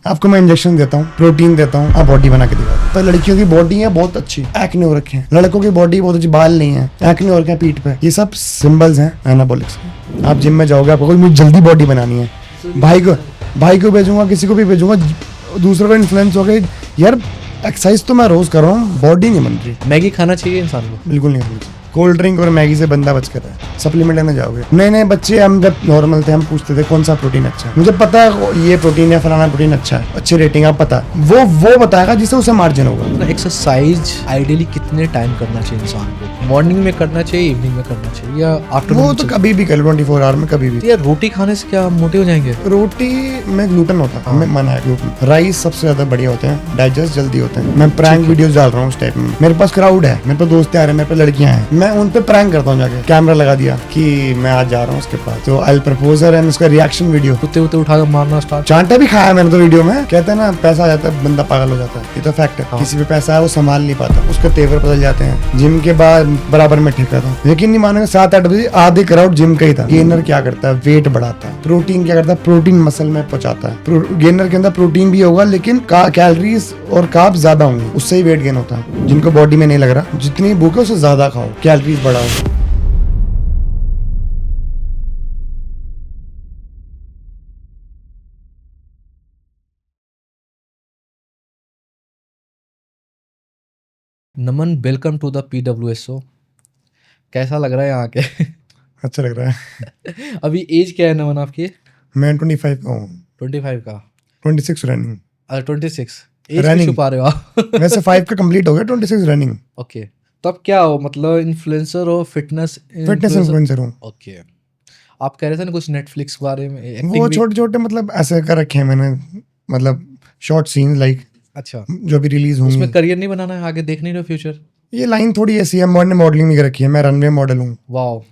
आपको मैं इंजेक्शन देता हूँ, प्रोटीन देता हूँ, आप बॉडी बना के दिखाओ। तो लड़कियों की बॉडी है बहुत अच्छी, एक्ने हो रखे हैं। लड़कों की बॉडी बहुत अच्छी, बाल नहीं है, एक्ने हो रखे हैं पीठ पे। ये सब सिंबल्स हैं एनाबॉलिक्स के। आप जिम में जाओगे, आपको मुझे जल्दी बॉडी बनानी है, भाई को भेजूंगा, किसी को भी भेजूंगा, दूसरों को इन्फ्लुएंस हो गए यार एक्सरसाइज तो मैं रोज कर रहा हूँ, बॉडी नहीं बन रही। मैगी खाना चाहिए इंसान को? बिल्कुल नहीं होनी चाहिए। कोल्ड ड्रिंक और मैगी से बंदा बच कर है। सप्लीमेंट लेने जाओगे, नए बच्चे हम जब नॉर्मल थे हम पूछते थे कौन सा प्रोटीन अच्छा है, मुझे पता है ये प्रोटीन या फलाना प्रोटीन अच्छा है, अच्छी रेटिंग आप पता, वो बताएगा जिससे उसे मार्जिन होगा। एक्सरसाइज आइडियली कितने टाइम करना चाहिए इंसान को? मॉर्निंग में करना चाहिए, इवनिंग में करना चाहिए, या आफ्टरनून? वो तो कभी भी कर, 24 आवर में कभी भी। यार रोटी खाने से क्या मोटे हो जाएंगे? रोटी में ग्लूटेन होता है, हमें मना है ग्लूटेन। राइस सबसे ज्यादा बढ़िया होते हैं, डाइजेस्ट जल्दी होते हैं। मैं प्रैंक वीडियोस डाल रहा हूँ उस टाइप में, मेरे पास क्राउड है, मेरे पास दोस्त आ रहे हैं, मेरे पास लड़कियां हैं, मैं उन पे प्रैंक करता हूँ, जाके कैमरा लगा दिया कि मैं आज जा रहा हूँ उसके पास, तो आई प्रपोजर एंड उसका रिएक्शन वीडियो। कुत्ते उठा कर मारना स्टार्ट। चांटा भी खाया मैंने तो वीडियो में। कहते हैं ना पैसा आ जाता है बंदा पागल हो जाता है, ये तो फैक्ट है। किसी पे पैसा है वो संभाल नहीं पाता, उसके तेवर बदल जाते हैं। जिम के बाद बराबर में ठेका था, लेकिन नहीं मानोगे 7-8 बजे आधे क्राउड जिम का ही था। गेनर क्या करता है, वेट बढ़ाता है। प्रोटीन क्या करता है, प्रोटीन मसल में पहुंचाता है। गेनर के अंदर प्रोटीन भी होगा लेकिन कैलोरीज और कार्ब्स ज्यादा होंगे, उससे ही वेट गेन होता है। जिनको बॉडी में नहीं लग रहा, जितनी भूख है उससे ज्यादा खाओ, कैलोरीज बढ़ाओ। नमन, वेलकम टू द PWSO। कैसा लग रहा है यहाँ के? अच्छा लग रहा है। अभी एज क्या है नमन आपकी? मैं 25 का हूँ। 25 का? 26 रनिंग। 26 as Running। क्यों छुपा रहे हो आप? वैसे 5 का कंप्लीट हो गया, 26 रनिंग। ओके, तब क्या हो, मतलब इन्फ्लुएंसर हो, फिटनेस इन्फ्लुएंसर हूँ। ओके। आप कह रहे थे ना कुछ नेटफ्लिक्स के बारे में, वो छोटे छोटे मतलब ऐसे कर रखे हैं मैंने, मतलब शॉर्ट सीन लाइक। अच्छा, जो भी रिलीज होंगी। उसमें करियर नहीं बनाना है, आगे देख नहीं रहे फ्यूचर? ये लाइन थोड़ी ऐसी है, मैंने मॉडलिंग नहीं कर रखी है, मैं रनवे मॉडल हूँ। वाओ।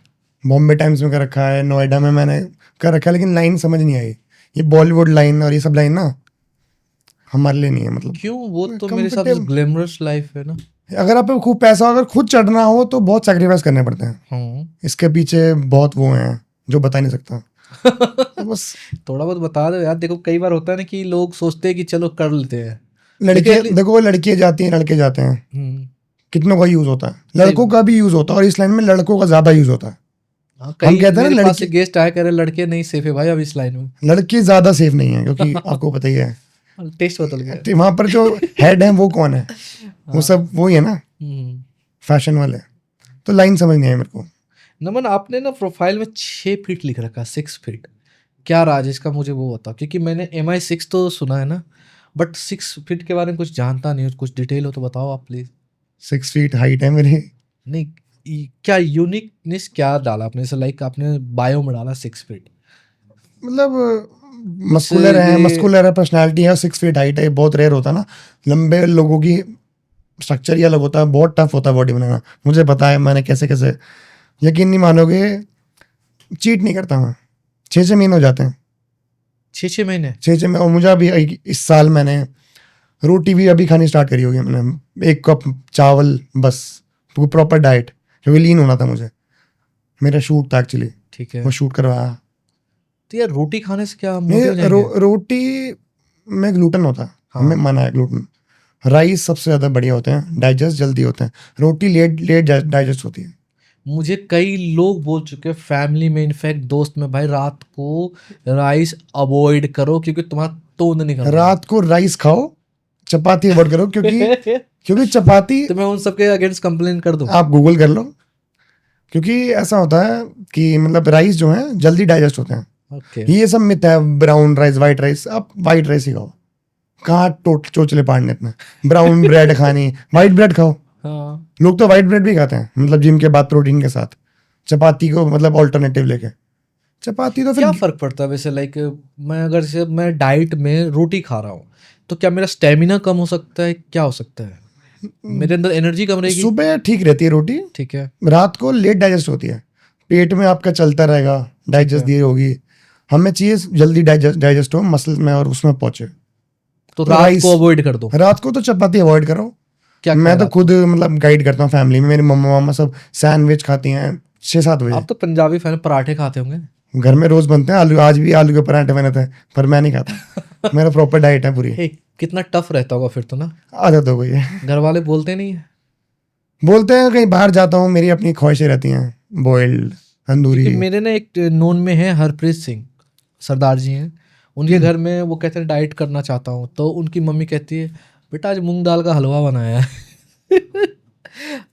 बॉम्बे टाइम्स में कर रखा है, नोएडा में मैंने कर रखा है, लेकिन लाइन समझ नहीं आई। ये बॉलीवुड लाइन और ये सब लाइन ना हमारे लिए नहीं है। मतलब क्यों? वो तो मेरे हिसाब से ग्लैमरस लाइफ है ना। अगर आप पे खूब पैसा हो, अगर खुद चढ़ना हो तो बहुत सैक्रिफाइस करने पड़ते हैं। इसके पीछे बहुत वो हैं जो बता नहीं सकता। तो बस थोड़ा बहुत बता दो यार। देखो कई बार होता है ना कि लोग सोचते हैं कि चलो कर लेते हैं। लड़के, देखो लड़कियां जाती हैं, लड़के जाते हैं, कितनों का यूज होता है, लड़कों का भी यूज होता है, और इस लाइन में लड़कों का ज्यादा यूज होता है। हम कहते हैं ना लड़के गेस्ट आया, कह रहे लड़के नहीं सेफ है भाई अब इस लाइन में। लड़के ज्यादा सेफ नहीं है, क्योंकि आपको पता ही है टेस्ट बदल गया। तो वहां पर जो हेड है वो कौन है, वो सब वही है ना, फैशन वाले। तो लाइन समझ नहीं आई मेरे को। नमन, आपने ना प्रोफाइल में 6 फीट लिख रखा, 6 फीट, क्या राज इसका? मुझे वो बताओ, क्योंकि मैंने MI6 तो सुना है ना, बट 6 फीट के बारे में कुछ जानता नहीं हूँ। कुछ डिटेल हो तो बताओ आप प्लीज। 6 फीट हाइट है मेरी। नहीं, क्या यूनिकनेस क्या डाला आपने? जैसे लाइक आपने बायो में डाला 6 फीट, मतलब मस्कुलर है, पर्सनैलिटी है, 6 फीट हाइट है। बहुत रेयर होता है ना, लंबे लोगों की स्ट्रक्चर ही अलग होता है, बहुत टफ होता है बॉडी बनाना। मुझे पता है मैंने कैसे कैसे, यकीन नहीं मानोगे, चीट नहीं करता मैं। 6 महीने हो जाते हैं। 6 महीने? 6 में। और मुझे अभी इस साल मैंने रोटी भी अभी खानी स्टार्ट करी होगी मैंने, 1 कप चावल बस, प्रॉपर डाइट, क्योंकि लीन होना था मुझे। मेरा शूट था एक्चुअली, ठीक है, वो शूट करवाया। तो यार रोटी खाने से क्या मोटे हो जाएंगे? रोटी में ग्लूटेन होता है, हमें मना है ग्लूटेन। राइस सबसे ज्यादा बढ़िया होते हैं, डाइजेस्ट जल्दी होते हैं। रोटी लेट डाइजेस्ट होती है। मुझे कई लोग बोल चुके हैं, फैमिली में, इनफैक्ट दोस्त में, भाई रात को राइस अवॉइड करो क्योंकि तुम्हारा तोंद निकल। रात को राइस खाओ, चपाती अवॉइड करो, क्योंकि चपाती। तो मैं उन सबके अगेंस्ट कंप्लेन कर दूं? आप गूगल कर लो, क्योंकि ऐसा होता है कि मतलब राइस जो है जल्दी डाइजेस्ट होते हैं। ये सब मिथ है, ब्राउन राइस, व्हाइट राइस। आप व्हाइट राइस ही खाओ, कहाँ चोचले पाड़ने इतने। ब्राउन ब्रेड खानी, व्हाइट ब्रेड खाओ। हाँ, लोग तो व्हाइट ब्रेड भी खाते हैं, मतलब जिम के बाद प्रोटीन के साथ, चपाती को मतलब ऑल्टरनेटिव लेके। चपाती तो फिर क्या फर्क पड़ता है वैसे? लाइक मैं अगर से मैं डाइट में रोटी खा रहा हूँ तो क्या मेरा स्टेमिना कम हो सकता है? क्या हो सकता है? मेरे अंदर एनर्जी कम रहेगी? सुबह ठीक रहती है रोटी, ठीक है। रात को लेट डाइजेस्ट होती है, पेट में आपका चलता रहेगा, डाइजेस्ट दी होगी। हमें चाहिए जल्दी डाइजेस्ट हो मसल में और उसमें पहुंचे। तो रात को अवॉइड कर दो? रात को तो चपाती अवॉइड करो। क्या मैं तो खुद मतलब गाइड करता हूँ फैमिली में, मेरी मम्मा सब सैंडविच खाती हैं 6-7 बजे। आप तो पंजाबी फैन, पराठे खाते होंगे? घर में रोज बनते हैं आलू, आज भी आलू के पराठे बने थे, पर मैं नहीं खाता। मेरा प्रॉपर डाइट है पूरी। हे, कितना टफ रहता होगा फिर तो ना। आदत हो गई है। घर वाले बोलते नहीं है? बोलते हैं कहीं बाहर जाता हूँ, मेरी अपनी ख्वाहिशें रहती हैं, बॉइल्ड, तंदूरी। क्योंकि मेरे ना एक नोन में है हरप्रीत सिंह, सरदार जी हैं, उनके घर में वो कहते हैं डाइट करना चाहता हूँ, तो उनकी मम्मी कहती है बेटा आज मूंग दाल का हलवा बनाया है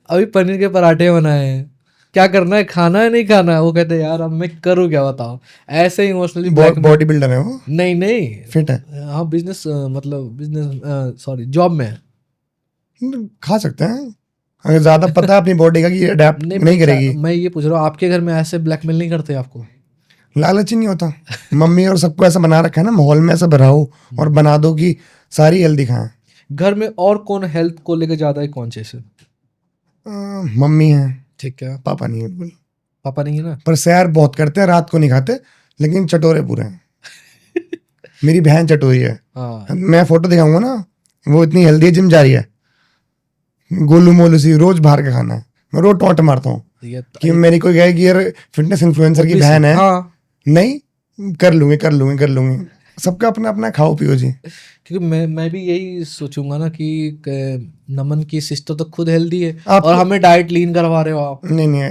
अभी पनीर के पराठे बनाए हैं, क्या करना है, खाना है नहीं खाना है? वो कहते हैं यार अब मैं करूँ क्या बताओ, ऐसे इमोशनली बॉडी बिल्डर है वो? नहीं नहीं, फिट है? हाँ बिजनेस, मतलब बिजनेस सॉरी जॉब में है। खा सकते हैं अगर ज्यादा पता है अपनी बॉडी का कि ये अडेप्ट नहीं करेगी। मैं ये पूछ रहा हूँ आपके घर में ऐसे ब्लैकमेल नहीं करते आपको? लालच ही नहीं होता। मम्मी और सबको ऐसा बना रखा है ना, माहौल में ऐसा भराओ और बना दो कि सारी हेल्दी खाएं। घर में और कौन हेल्थ को लेकर ज्यादा है कॉन्शियस है? मम्मी है, ठीक है, पापा नहीं है बिल्कुल। पापा नहीं है ना? पर सैर बहुत करते हैं, रात को नहीं खाते, लेकिन चटोरे पूरे हैं। मेरी बहन चटोरी है। हाँ मैं फोटो दिखाऊंगा ना, वो इतनी हेल्दी है, जिम जा रही है, गोलू मोलू सी, रोज बाहर का खाना है। मैं रोज टॉन्ट मारता हूँ ये कि मेरी कोई कहे कि यार फिटनेस इन्फ्लुएंसर की बहन है, हाँ, नहीं कर लूंगी। सबका अपना अपना खाओ पियो जी। क्योंकि मैं भी यही सोचूंगा ना कि नमन की सिस्टर तो खुद हेल्दी है आप और हमें डाइट लीन करवा रहे हो आप। नहीं,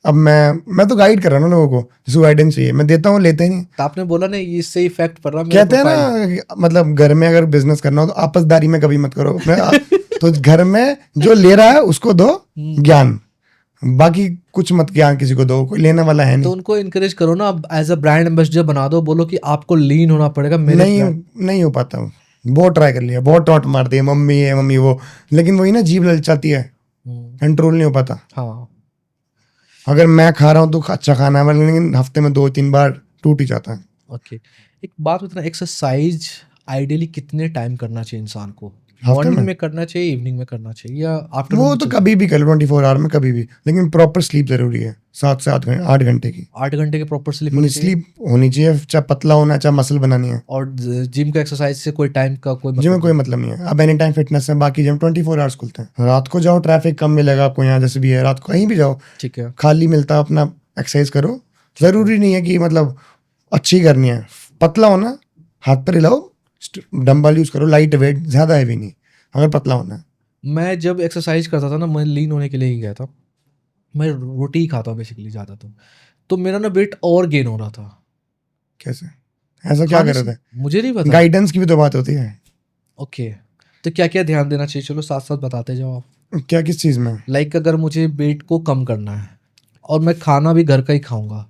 अब मैं तो गाइड कर रहा हूँ ना लोगों को, जिसको गाइडेंस चाहिए मैं देता हूँ, लेते ही नहीं। तो आपने बोला नहीं इससे इफेक्ट पड़ रहा मेरा कहते हैं ना, मतलब घर में अगर बिजनेस करना हो तो आपसदारी में कभी मत करो। तो घर में जो ले रहा है उसको दो ज्ञान, बाकी कुछ मत ज्ञान किसी को दो, कोई लेने वाला है तो नहीं। उनको इनकरेज करो ना, एज अ ब्रांड एम्बेसडर बना दो, बोलो कि आपको लीन होना पड़ेगा मेरे नहीं हो पाता। बहुत ट्राई कर लिया, बहुत टॉन्ट मारती है, मम्मी है मम्मी वो, लेकिन वही ना जीभ ललचाती है, कंट्रोल नहीं हो पाता। हाँ अगर मैं खा रहा हूँ तो अच्छा खाना है, लेकिन हफ्ते में 2-3 बार टूट ही जाता है। ओके, एक बात बताना, एक्सरसाइज आइडियली कितने टाइम करना चाहिए इंसान को? हफ्ते मॉर्निंग में में करना चाहिए, इवनिंग में करना चाहिए, या वो आफ्टरनून? तो कभी भी कर लो, 24 आवर में कभी भी, लेकिन प्रॉपर स्लीप जरूरी है, 7 से 8 घंटे की 8 घंटे के प्रॉपर स्लीप होनी चाहिए। स्लीप होनी चाहिए, चाहे पतला होना चाहे मसल बनानी है। और जिम का एक्सरसाइज से कोई टाइम का कोई जिम में मतलब कोई मतलब नहीं है। अब एनी टाइम फिटनेस है, बाकी जिम 24 आवर्स खुलते हैं। रात को जाओ, ट्रैफिक कम मिलेगा आपको, यहाँ जैसे भी है, रात को कहीं भी जाओ ठीक है, खाली मिलता है, अपना एक्सरसाइज करो। जरूरी नहीं है कि मतलब अच्छी करनी है, पतला होना, हाथ पर हिलाओ, डंबल यूज करो, लाइट वेट, ज्यादा हैवी नहीं, अगर पतला होना है। मैं जब एक्सरसाइज करता था ना, मैं लीन होने के लिए ही गया था, मैं रोटी ही खाता हूँ बेसिकली ज़्यादा, तो मेरा ना वेट और गेन हो रहा था। कैसे, ऐसा क्या खाने कर से? रहे थे? मुझे नहीं पता। गाइडेंस की भी तो बात होती है। ओके, तो क्या क्या ध्यान देना चाहिए, चलो साथ साथ बताते जाओ आप। क्या, किस चीज में? लाइक अगर मुझे वेट को कम करना है और मैं खाना भी घर का ही खाऊंगा,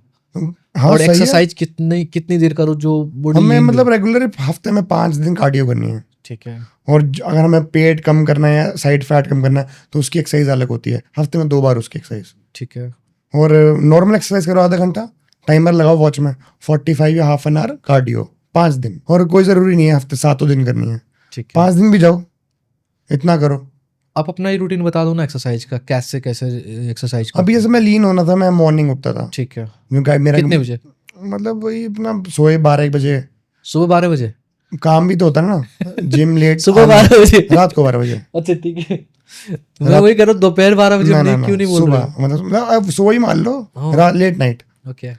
हाँ और सही है। एक्सरसाइज कितनी देर करूँ जो बॉडी हमें लीन मतलब रेगुलर हफ्ते में 5 दिन कार्डियो करनी है। ठीक है, और अगर हमें पेट कम करना है या साइड फैट कम करना है तो उसकी एक्सरसाइज अलग होती है, हफ्ते में 2 बार उसकी एक्सरसाइज। ठीक है, और नॉर्मल एक्सरसाइज करो आधा घंटा, टाइमर लगाओ वॉच में, 45 या हाफ एन आवर कार्डियो 5 दिन। और कोई जरूरी नहीं है हफ्ते 7 दिन करनी है, ठीक है। 5 दिन भी जाओ, इतना करो। आप अपना ही रूटीन बता दो ना एक्सरसाइज का, कैसे कैसे एक्सरसाइज अभी जैसे मैं लीन होना था, मैं मॉर्निंग उठता था। ठीक है, क्योंकि मेरा कितने बजे? मतलब वही अपना सोए 12-1 बजे। सुबह 12 बजे? काम भी तो होता है ना, जिम लेट सुबह 12 बजे? रात को 12 बजे। अच्छा ठीक है, मैं वही कह रहा हूँ दोपहर 12 बजे, ना क्यों नहीं बोल रहे हो? सुबह, मतलब अब सो ही मान लो, हाँ। Late night, okay,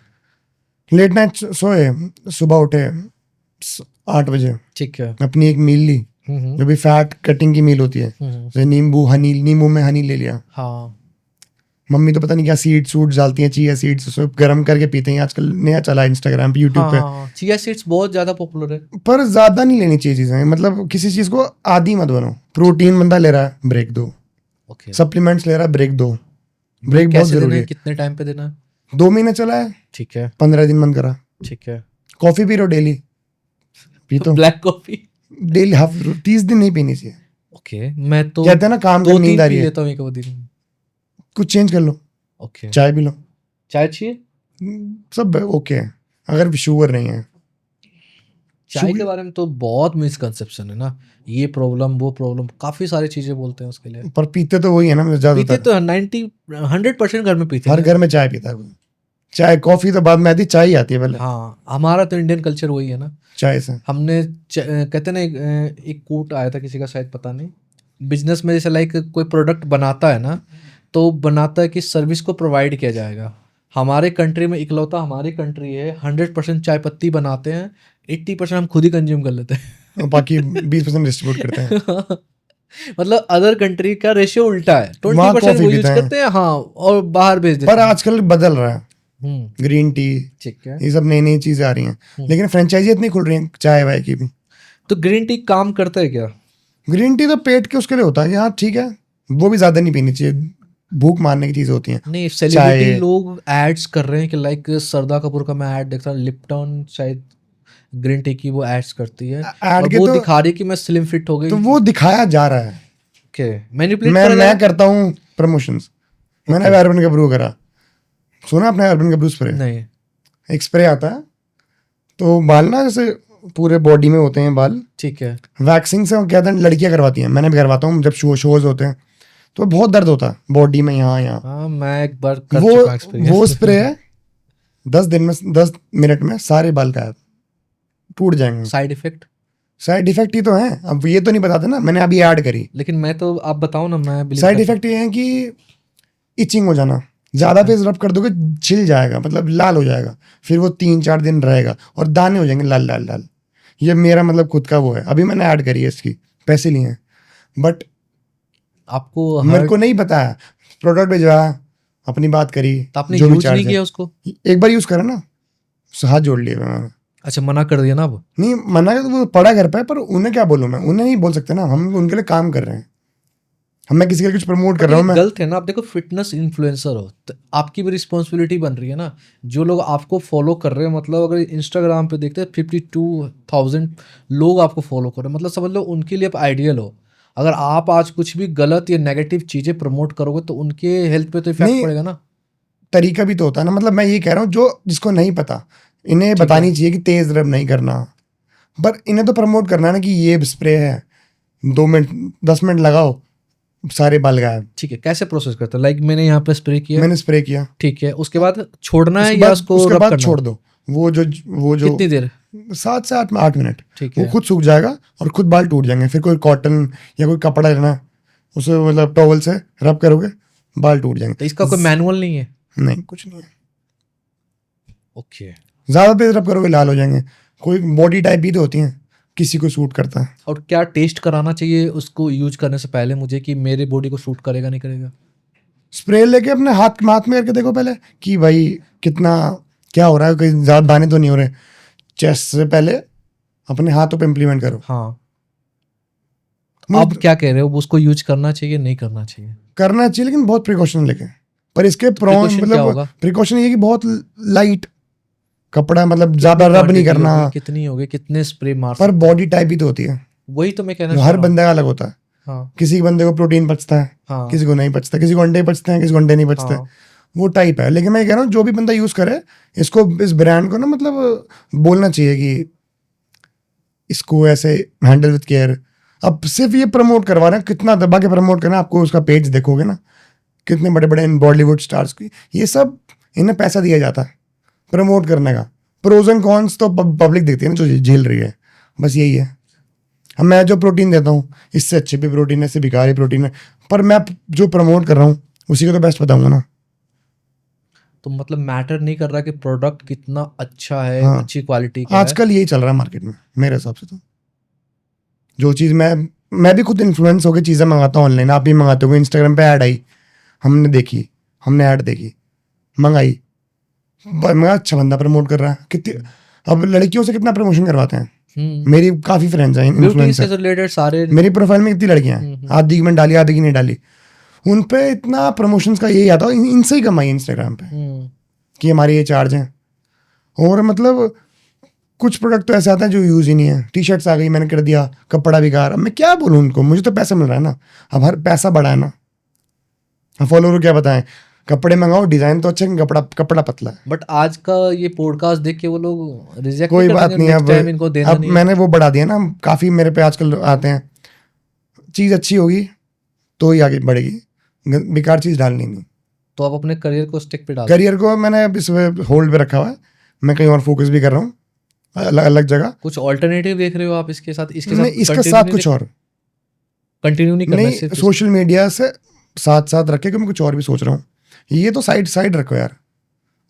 late night सोए, सुबह उठे 8 बजे, ठीक है। अपनी एक मील ली, जो भी फैट कटिंग की मील होती है, जैसे नींबू में हनी ले लिया। हाँ, मम्मी तो पता नहीं क्या सीड्स सूड्स डालती हैं, चिया सीड्स, उसको गर्म करके पीते हैं, आजकल नया चला इंस्टाग्राम पे, यूट्यूब पे। हाँ, चिया सीड्स बहुत ज्यादा पॉपुलर है। पर ज्यादा नहीं लेनी चाहिए चीजें, मतलब किसी चीज को आदी मत बनो। प्रोटीन बंदा ले रहा है, ब्रेक दो। ओके, सप्लीमेंट्स ले रहा है, ब्रेक दो। ब्रेक बहुत कैसे देना जरूरी है, है। कितने टाइम पे देना है? 2 महीने चला है, ठीक है, 15 दिन बंद करा। ठीक है। कॉफी पी लो डेली, पीतो ब्लैक कॉफी? डेली, 30 दिन नहीं पीनी चाहिए। ओके, मैं तो कहते हैं ना काम का नींद 2-3 आ पी रही है, लेता हूँ एक दिन। कुछ चेंज कर लो, ओके, चाय पी लो, चाय चाहिए? सब ओके है, अगर शुगर नहीं है। चाय के बारे में तो बहुत मिसकंसेप्शन है ना, ये प्रॉब्लम वो प्रॉब्लम, काफी सारी चीजें बोलते हैं उसके लिए। पर पीते तो वही है ना पीते ज्यादातर, तो 100% घर में पीते हर हैं। घर में चाय पीता है कोई। चाय कॉफी तो बाद में आती, चाय ही आती है पहले, हाँ, हमारा तो इंडियन कल्चर वही है ना। चाय से। हमने कहते हैं ना, एक कोट आया था किसी का, शायद पता नहीं, बिजनेस में जैसे लाइक कोई प्रोडक्ट बनाता है ना, तो बनाता है कि सर्विस को प्रोवाइड किया जाएगा, हमारे कंट्री में इकलौता हमारी कंट्री है 100% चाय पत्ती बनाते हैं, 80% हम खुद ही कंज्यूम कर लेते हैं। और बाकी 20% डिस्ट्रीब्यूट करते हैं। मतलब अदर कंट्री का रेशियो उल्टा है, वहाँ 20% कॉफी वो यूज पीते हैं, करते हैं, हाँ, और बाहर भेज देते पर हैं। आजकल बदल रहा है। हम्म, ग्रीन टी, ठीक है। ये सब नई नई चीजें आ रही हैं, लेकिन फ्रेंचाइजी इतनी खुल रही हैं चाय वाय की भी। तो ग्रीन टी काम करता है क्या? ग्रीन टी तो पेट के उसके लिए होता है कि हाँ ठीक है, वो भी ज्यादा नहीं पीनी चाहिए, भूख मारने की चीजें होती हैं। नहीं, सेलिब्रिटी चाय लोग एड्स कर रहे हैं कि लाइक श्रद्धा कपूर का मैं ऐड देखता हूँ, लिप्टन शायद ग्रीन टी की वो एड्स करती है, और ऐड के वो दिखा रही कि मैं स्लिम फिट हो तो गई। वो दिखाया जा रहा है। ओके, मैनिपुलेट करा जा रहा मैं है? करता हूँ प्रमोशंस। मैंने Okay. अर्बन गब्रू करा, सुना आपने अर्बन गब्रू स्प्रे? नहीं। एक स्प्रे आता है, तो बाल ना जैसे पूरे बॉडी में होते हैं बाल, ठीक है। वैक्सिंग से क्या कहते हैं लड़कियां करवाती हैं, मैंने भी करवाता हूँ जब शोज होते हैं, तो बहुत दर्द होता है बॉडी में यहाँ यहाँ। हाँ, मैं एक बार कर वो चुका एक्सपीरियंस। वो स्प्रे है, 10 मिनट में सारे बाल गायब, टूट जाएंगे। Side effect? साइड इफेक्ट ही तो है, अब ये तो नहीं बताते ना, मैंने अभी ऐड करी। लेकिन मैं तो, आप बताओ ना, मैं believe साइड करता इफेक्ट ये है कि इचिंग हो जाना, ज्यादा फेस रब कर दोगे छिल जाएगा, मतलब लाल हो जाएगा, फिर वो 3-4 दिन रहेगा और दाने हो जाएंगे लाल लाल लाल। ये मेरा मतलब खुद का वो है, अभी मैंने ऐड करी है इसकी, पैसे लिए हैं, बट हूँ। आपको मेरे हर को नहीं पता है, प्रोडक्ट भिजवाया, अपनी बात करी, तो आपने जो भी यूज नहीं चार्ज है, किया उसको? एक बार यूज करा ना, हाथ जोड़ लिए मैंने। अच्छा, मना कर दिया ना अब? नहीं मना कर, वो पड़ा घर पे, पर उन्हें क्या बोलूं मैं, उन्हें नहीं बोल सकते ना, हम उनके लिए काम कर रहे हैं, हम मैं किसी के लिए कुछ प्रमोट कर बट रहा ये हूँ मैं। गलत है ना। आप देखो, फिटनेस इन्फ्लुएंसर हो तो आपकी भी रिस्पॉन्सिबिलिटी बन रही है ना। जो लोग आपको फॉलो कर रहे हैं, मतलब अगर इंस्टाग्राम पे देखते हैं 52,000 लोग आपको फॉलो कर रहे हैं, मतलब समझ लो उनके लिए आप आइडियल हो। अगर आप आज कुछ भी गलत या नेगेटिव चीज़ें प्रमोट करोगे तो उनके हेल्थ पे तो इफेक्ट नहीं, पड़ेगा ना। तरीका भी तो होता है ना, मतलब मैं ये कह रहा हूँ जो जिसको नहीं पता, इन्हें ठीक बतानी है। चाहिए कि तेज रब नहीं करना, पर इन्हें तो प्रमोट करना है ना कि ये स्प्रे है, 2 मिनट 10 मिनट लगाओ, सारे बाल गायब। ठीक है, कैसे प्रोसेस करते हैं? लाइक मैंने यहाँ पे स्प्रे किया, मैंने स्प्रे किया, ठीक है, उसके बाद छोड़ना है उसके या बाद उसको रब करना छोड़ है? दो, वो जो कितनी देर? 7 से 8 मिनट, ठीक वो है। खुद सूख जाएगा और खुद बाल टूट जाएंगे। फिर कोई कॉटन या कोई कपड़ा लेना है, उसे मतलब टॉवल से रब करोगे, बाल टूट तो जाएंगे। इसका कोई मैनुअल नहीं है? नहीं, कुछ नहीं है, ओके। ज्यादा तेज रब करोगे लाल हो जाएंगे। कोई बॉडी टाइप भी तो होती है, किसी को सूट करता है। और क्या टेस्ट कराना चाहिए उसको यूज करने से पहले मुझे, कि मेरे बॉडी को सूट करेगा नहीं करेगा? स्प्रे लेके अपने हाथ में करके देखो पहले कि भाई कितना क्या हो रहा है, कहीं ज्यादा दाने तो नहीं हो रहे। चेस्ट से पहले अपने हाथों पे इम्प्लीमेंट करो। हाँ। मुझे अब क्या कह रहे हो, उसको यूज करना चाहिए नहीं करना चाहिए? करना चाहिए, लेकिन बहुत प्रिकॉशन लेके, पर इसके precaution क्या मतलब होगा? प्रिकॉशन ये कि बहुत लाइट कपड़ा, मतलब कितनी ज्यादा रब नहीं quantity करना, होगी, कितनी होगी, कितने स्प्रे मार पर सकते बॉडी टाइप भी तो होती है, हैं? वही तो मैं कहना जो चाह हर रहा हूँ। बंदे का अलग होता है। हाँ। किसी बंदे को प्रोटीन पचता है, हाँ। किसी को नहीं पचता, किसी को अंडे पचते हैं, किसी को अंडे नहीं पचते, हाँ। वो टाइप है। लेकिन मैं कह रहा हूँ जो भी बंदा यूज करे इसको, इस ब्रांड को ना, मतलब बोलना चाहिए कि इसको ऐसे हैंडल विद केयर। अब सिर्फ ये प्रमोट करवा रहे हैं, कितना दबा के प्रमोट करना, आपको उसका पेज देखोगे ना, कितने बड़े बड़े इन बॉलीवुड स्टार्स की, ये सब इन्हें पैसा दिया जाता है प्रमोट करने का। प्रोज एंड कॉन्स तो पब्लिक देखती है ना, जो झेल रही है, बस यही है। अब मैं जो प्रोटीन देता हूँ, इससे अच्छे भी प्रोटीन है, इससे बेकार प्रोटीन है, पर मैं जो प्रमोट कर रहा हूँ उसी को तो बेस्ट बताऊंगा ना। तो मतलब मैटर नहीं कर रहा कि प्रोडक्ट कितना अच्छा है, हाँ, अच्छी क्वालिटी का है। आजकल यही चल रहा है मार्केट में मेरे हिसाब से। तो जो चीज़ मैं भी खुद इन्फ्लुएंस होकर चीज़ें मंगाता हूँ ऑनलाइन, आप भी मंगाते हो, इंस्टाग्राम पे ऐड आई, हमने देखी, हमने ऐड देखी, मंगाई, मैं अच्छा बंदा प्रमोट कर रहा है। कितनी, अब लड़कियों से कितना प्रमोशन करवाते हैं, मेरी काफ़ी फ्रेंड्स हैं ब्यूटी से इन्फ्लुएंसर, रिलेटेड सारे। मेरी प्रोफाइल में कितनी लड़कियां हैं, आधी की मैंने डाली, आधी की नहीं डाली, उन पे इतना प्रमोशंस का यही आता है, इनसे ही कमाई इंस्टाग्राम पे कि हमारी ये चार्ज हैं। और मतलब कुछ प्रोडक्ट तो ऐसे आते हैं जो यूज़ ही नहीं है। टी शर्ट्स आ गई, मैंने कर दिया, कपड़ा बेकार, अब मैं क्या बोलूँ उनको, मुझे तो पैसा मिल रहा है ना, अब हर पैसा बड़ा है ना, अब फॉलोअर को क्या बताएं, कपड़े मंगाओ, डिज़ाइन तो अच्छा, कपड़ा पतला है। बट आज का ये पॉडकास्ट देख के वो लोग रिजेक्ट कोई बात नहीं, इनको देना अब नहीं है। मैंने वो बढ़ा दिया ना, काफ़ी मेरे पे आजकल आते हैं, चीज़ अच्छी होगी तो ही आगे बढ़ेगी, बेकार चीज़ डालनी नहीं। तो आप अपने करियर को स्टिक पे डाल। करियर को मैंने इस होल्ड पे रखा हुआ है, मैं कहीं और फोकस भी कर रहा हूँ, अलग अलग जगह। कुछ ऑल्टरनेटिव देख रहे हो आप इसके साथ? नहीं, इसके साथ कुछ और कंटिन्यू नहीं करना नहीं, सिर्फ सोशल मीडिया से साथ साथ रखे, कि मैं कुछ और भी सोच रहा हूँ। ये तो साइड रखो यार,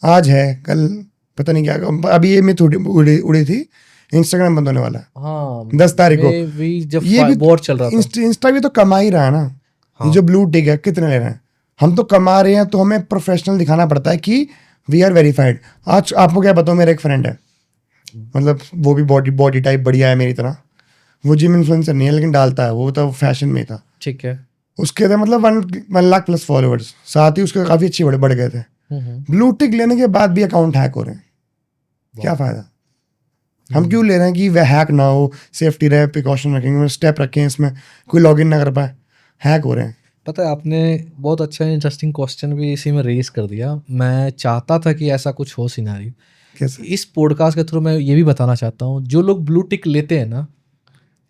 आज है कल पता नहीं क्या। अभी ये मिथ उड़ी थी इंस्टाग्राम बंद होने वाला है हाँ 10 तारीख को। भी जब ये भी वॉर चल रहा था। इंस्टा भी तो कमा ही रहा है ना। हाँ। ये जो ब्लू टिक है कितने ले रहे हैं, हम तो कमा रहे हैं, तो हमें प्रोफेशनल दिखाना पड़ता है कि वी आर वेरीफाइड। आज आपको क्या बताऊँ, मेरा एक फ्रेंड है, मतलब वो भी बॉडी टाइप बढ़िया है मेरी तरह, वो जिम इन्फ्लुएंसर नहीं है लेकिन डालता है, वो तो फैशन में था। ठीक है। उसके थे मतलब 1 लाख प्लस फॉलोअर्स, साथ ही उसके काफी अच्छे बढ़ गए थे। ब्लू टिक लेने के बाद भी अकाउंट हैक हो रहे हैं, क्या फायदा। हम क्यों ले रहे हैं कि वह हैक ना हो, सेफ्टी रहे, प्रिकॉशन रखेंगे, स्टेप रखें, इसमें कोई लॉगिन ना कर पाए, हैक हो रहे हैं। पता है आपने बहुत अच्छा इंटरेस्टिंग क्वेश्चन भी इसी में रेज कर दिया। मैं चाहता था कि ऐसा कुछ हो सिनेरियो। कैसे? इस पॉडकास्ट के थ्रू मैं ये भी बताना चाहता हूँ, जो लोग ब्लू टिक लेते हैं ना,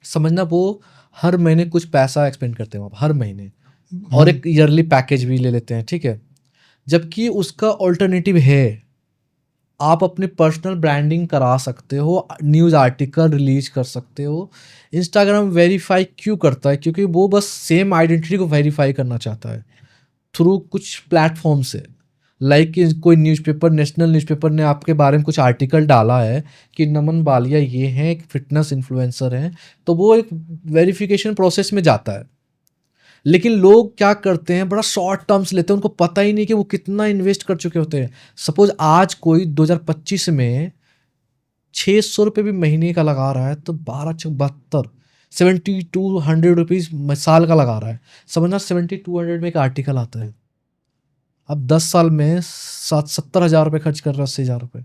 समझना वो हर महीने कुछ पैसा एक्सपेंड करते हैं हर महीने, और एक ईयरली पैकेज भी ले लेते हैं, ठीक है। जबकि उसका ऑल्टरनेटिव है, आप अपने पर्सनल ब्रांडिंग करा सकते हो, न्यूज़ आर्टिकल रिलीज कर सकते हो। इंस्टाग्राम वेरीफाई क्यों करता है? क्योंकि वो बस सेम आइडेंटिटी को वेरीफाई करना चाहता है थ्रू कुछ प्लेटफॉर्म से। लाइक कोई न्यूज़पेपर, नेशनल न्यूज़पेपर ने आपके बारे में कुछ आर्टिकल डाला है कि नमन बालिया ये हैं, एक फिटनेस इन्फ्लुएंसर हैं, तो वो एक वेरिफिकेशन प्रोसेस में जाता है। लेकिन लोग क्या करते हैं, बड़ा शॉर्ट टर्म्स लेते हैं, उनको पता ही नहीं कि वो कितना इन्वेस्ट कर चुके होते हैं। सपोज आज कोई 2025 में 600 रुपये भी महीने का लगा रहा है, तो 12×72 7200 रुपीज़ साल का लगा रहा है। समझना 7200 में एक आर्टिकल आता है। अब 10 साल में 70,000 रुपये खर्च कर रहा है, 80,000 रुपये।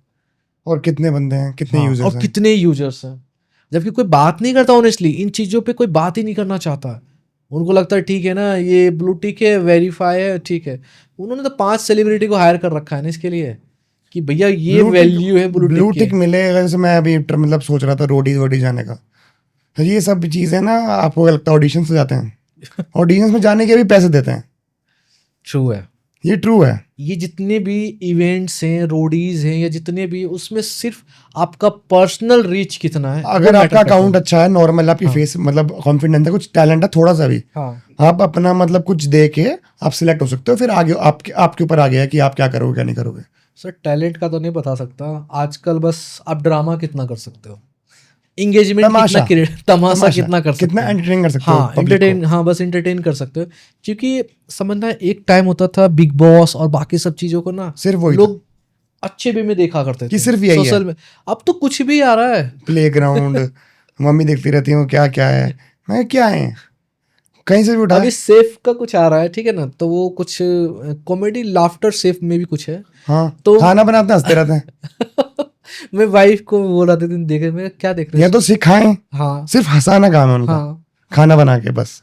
और कितने बंदे हैं, कितने हाँ, यूजर्स और हैं। कितने यूजर्स हैं, जबकि कोई बात नहीं करता। ऑनेस्टली इन चीज़ों पे कोई बात ही नहीं करना चाहता। उनको लगता है ठीक है ना, ये ब्लू टिक है, वेरीफाई है, ठीक है। उन्होंने तो 5 सेलिब्रिटी को हायर कर रखा है ना इसके लिए, कि भैया ये वैल्यू है ब्लू टिक टिक मिलेगा। जैसे मैं अभी मतलब सोच रहा था रोडी जाने का, तो ये सब चीजें ना आपको क्या लगता है ऑडिशन से जाते हैं? ऑडिशन में जाने के भी पैसे देते हैं। ट्रू है, ये ट्रू है। ये जितने भी इवेंट्स हैं, रोडीज हैं, या जितने भी, उसमें सिर्फ आपका पर्सनल रीच कितना है। अगर आपका अकाउंट अच्छा है, नॉर्मल आपकी फेस मतलब कॉन्फिडेंस है, कुछ टैलेंट है थोड़ा सा भी, आप अपना मतलब कुछ दे के आप सिलेक्ट हो सकते हो। फिर आगे आपके ऊपर आ गया है कि आप क्या करोगे क्या नहीं करोगे। सर टैलेंट का तो नहीं बता सकता आजकल, बस आप ड्रामा कितना कर सकते हो, इंगेजमेंट कितना, तमाशा कितना कर सकते हो, कितना एंटरटेन कर सकते हो। हाँ एंटरटेन, हाँ बस एंटरटेन कर सकते हो। क्योंकि समझना एक टाइम होता था बिग बॉस और बाकी सब चीज़ों को ना सिर्फ वही लोग अच्छे वे में देखा करते थे कि सिर्फ यही सोशल में। अब तो कुछ भी आ रहा है, प्लेग्राउंड मम्मी देखती रहती हूँ क्या क्या है, मैं क्या है, कहीं से भी उठा। अभी सेफ का कुछ आ रहा है, ठीक है ना, तो वो कुछ कॉमेडी लाफ्टर सेफ में भी कुछ है। हाँ तो खाना बनाते हंसते रहते हैं। मैं वाइफ को बोल रहा था दिन देखे, मैं क्या देख रहे ये तो सिखाएं, हाँ सिर्फ हंसाना काम है उनका। हाँ, खाना बना के बस।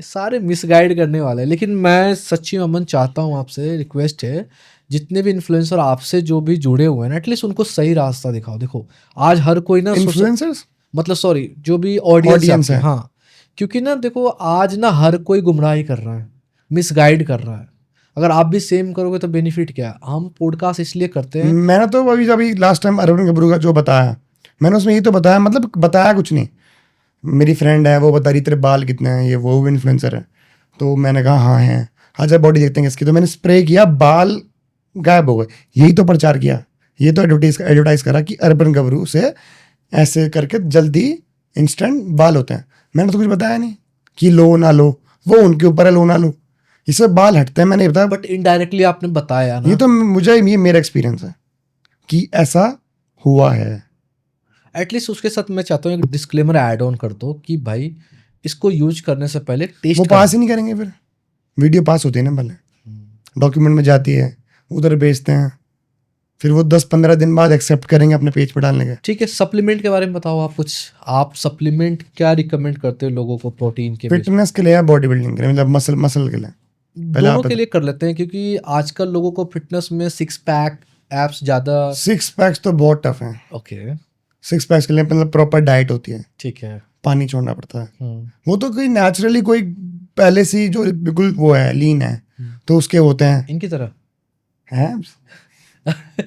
सारे मिसगाइड करने वाले हैं। लेकिन मैं सच्ची अमन चाहता हूँ, आपसे रिक्वेस्ट है, जितने भी इन्फ्लुएंसर आपसे जो भी जुड़े हुए हैं ना, एटलीस्ट उनको सही रास्ता दिखाओ। देखो आज हर कोई ना इन्फ्लुएंसर्स मतलब सॉरी जो भी ऑडियंस है, हाँ, क्योंकि ना देखो आज ना हर कोई गुमराही कर रहा है, मिसगाइड कर रहा है। अगर आप भी सेम करोगे तो बेनिफिट क्या है। हम पॉडकास्ट इसलिए करते हैं, मैंने तो अभी लास्ट टाइम अरविंद गबरू का जो बताया, मैंने उसमें यही तो बताया, मतलब बताया कुछ नहीं। मेरी फ्रेंड है वो बता रही तेरे बाल कितने हैं, ये वो इन्फ्लुएंसर है, तो मैंने कहा हाँ हैं, आज बॉडी देखते हैं इसकी, तो मैंने स्प्रे किया, बाल गायब हो गए। यही तो प्रचार किया, ये तो एडवर्टाइज करा कि अर्बन गबरू से ऐसे करके जल्दी इंस्टेंट बाल होते हैं। मैंने तो कुछ बताया नहीं कि लो ना लो, वो उनके ऊपर है, लो ना लो, इससे बाल हटते हैं, मैंने बताया। बट इनडायरेक्टली आपने बताया ना, ये तो मुझे ये मेरा एक्सपीरियंस है कि ऐसा हुआ है। एटलीस्ट उसके साथ मैं चाहता हूँ एक डिस्क्लेमर ऐड ऑन कर दो कि भाई इसको यूज करने से पहले टेस्ट वो पास ही नहीं करेंगे, फिर वीडियो पास होती है ना, पहले डॉक्यूमेंट में जाती है, उधर बेचते हैं, फिर वो 10-15 दिन बाद एक्सेप्ट करेंगे अपने पेज पर डालने के। ठीक है, सप्लीमेंट के बारे में बताओ आप कुछ। आप सप्लीमेंट क्या रिकमेंड करते हो लोगों को प्रोटीन के? फिटनेस के लिए या बॉडी बिल्डिंग के लिए, मतलब मसल के लिए? दोनों के लिए कर लेते हैं, क्योंकि आजकल लोगों को फिटनेस में 6 पैक एप्स ज़्यादा। 6 पैक्स तो बहुत टफ है। ओके 6 पैक्स के लिए मतलब प्रॉपर डाइट होती है, ठीक है, पानी छोड़ना पड़ता है। वो तो कोई नेचुरली कोई पहले से जो बिल्कुल वो है लीन है, तो उसके होते हैं इनकी तरह हैं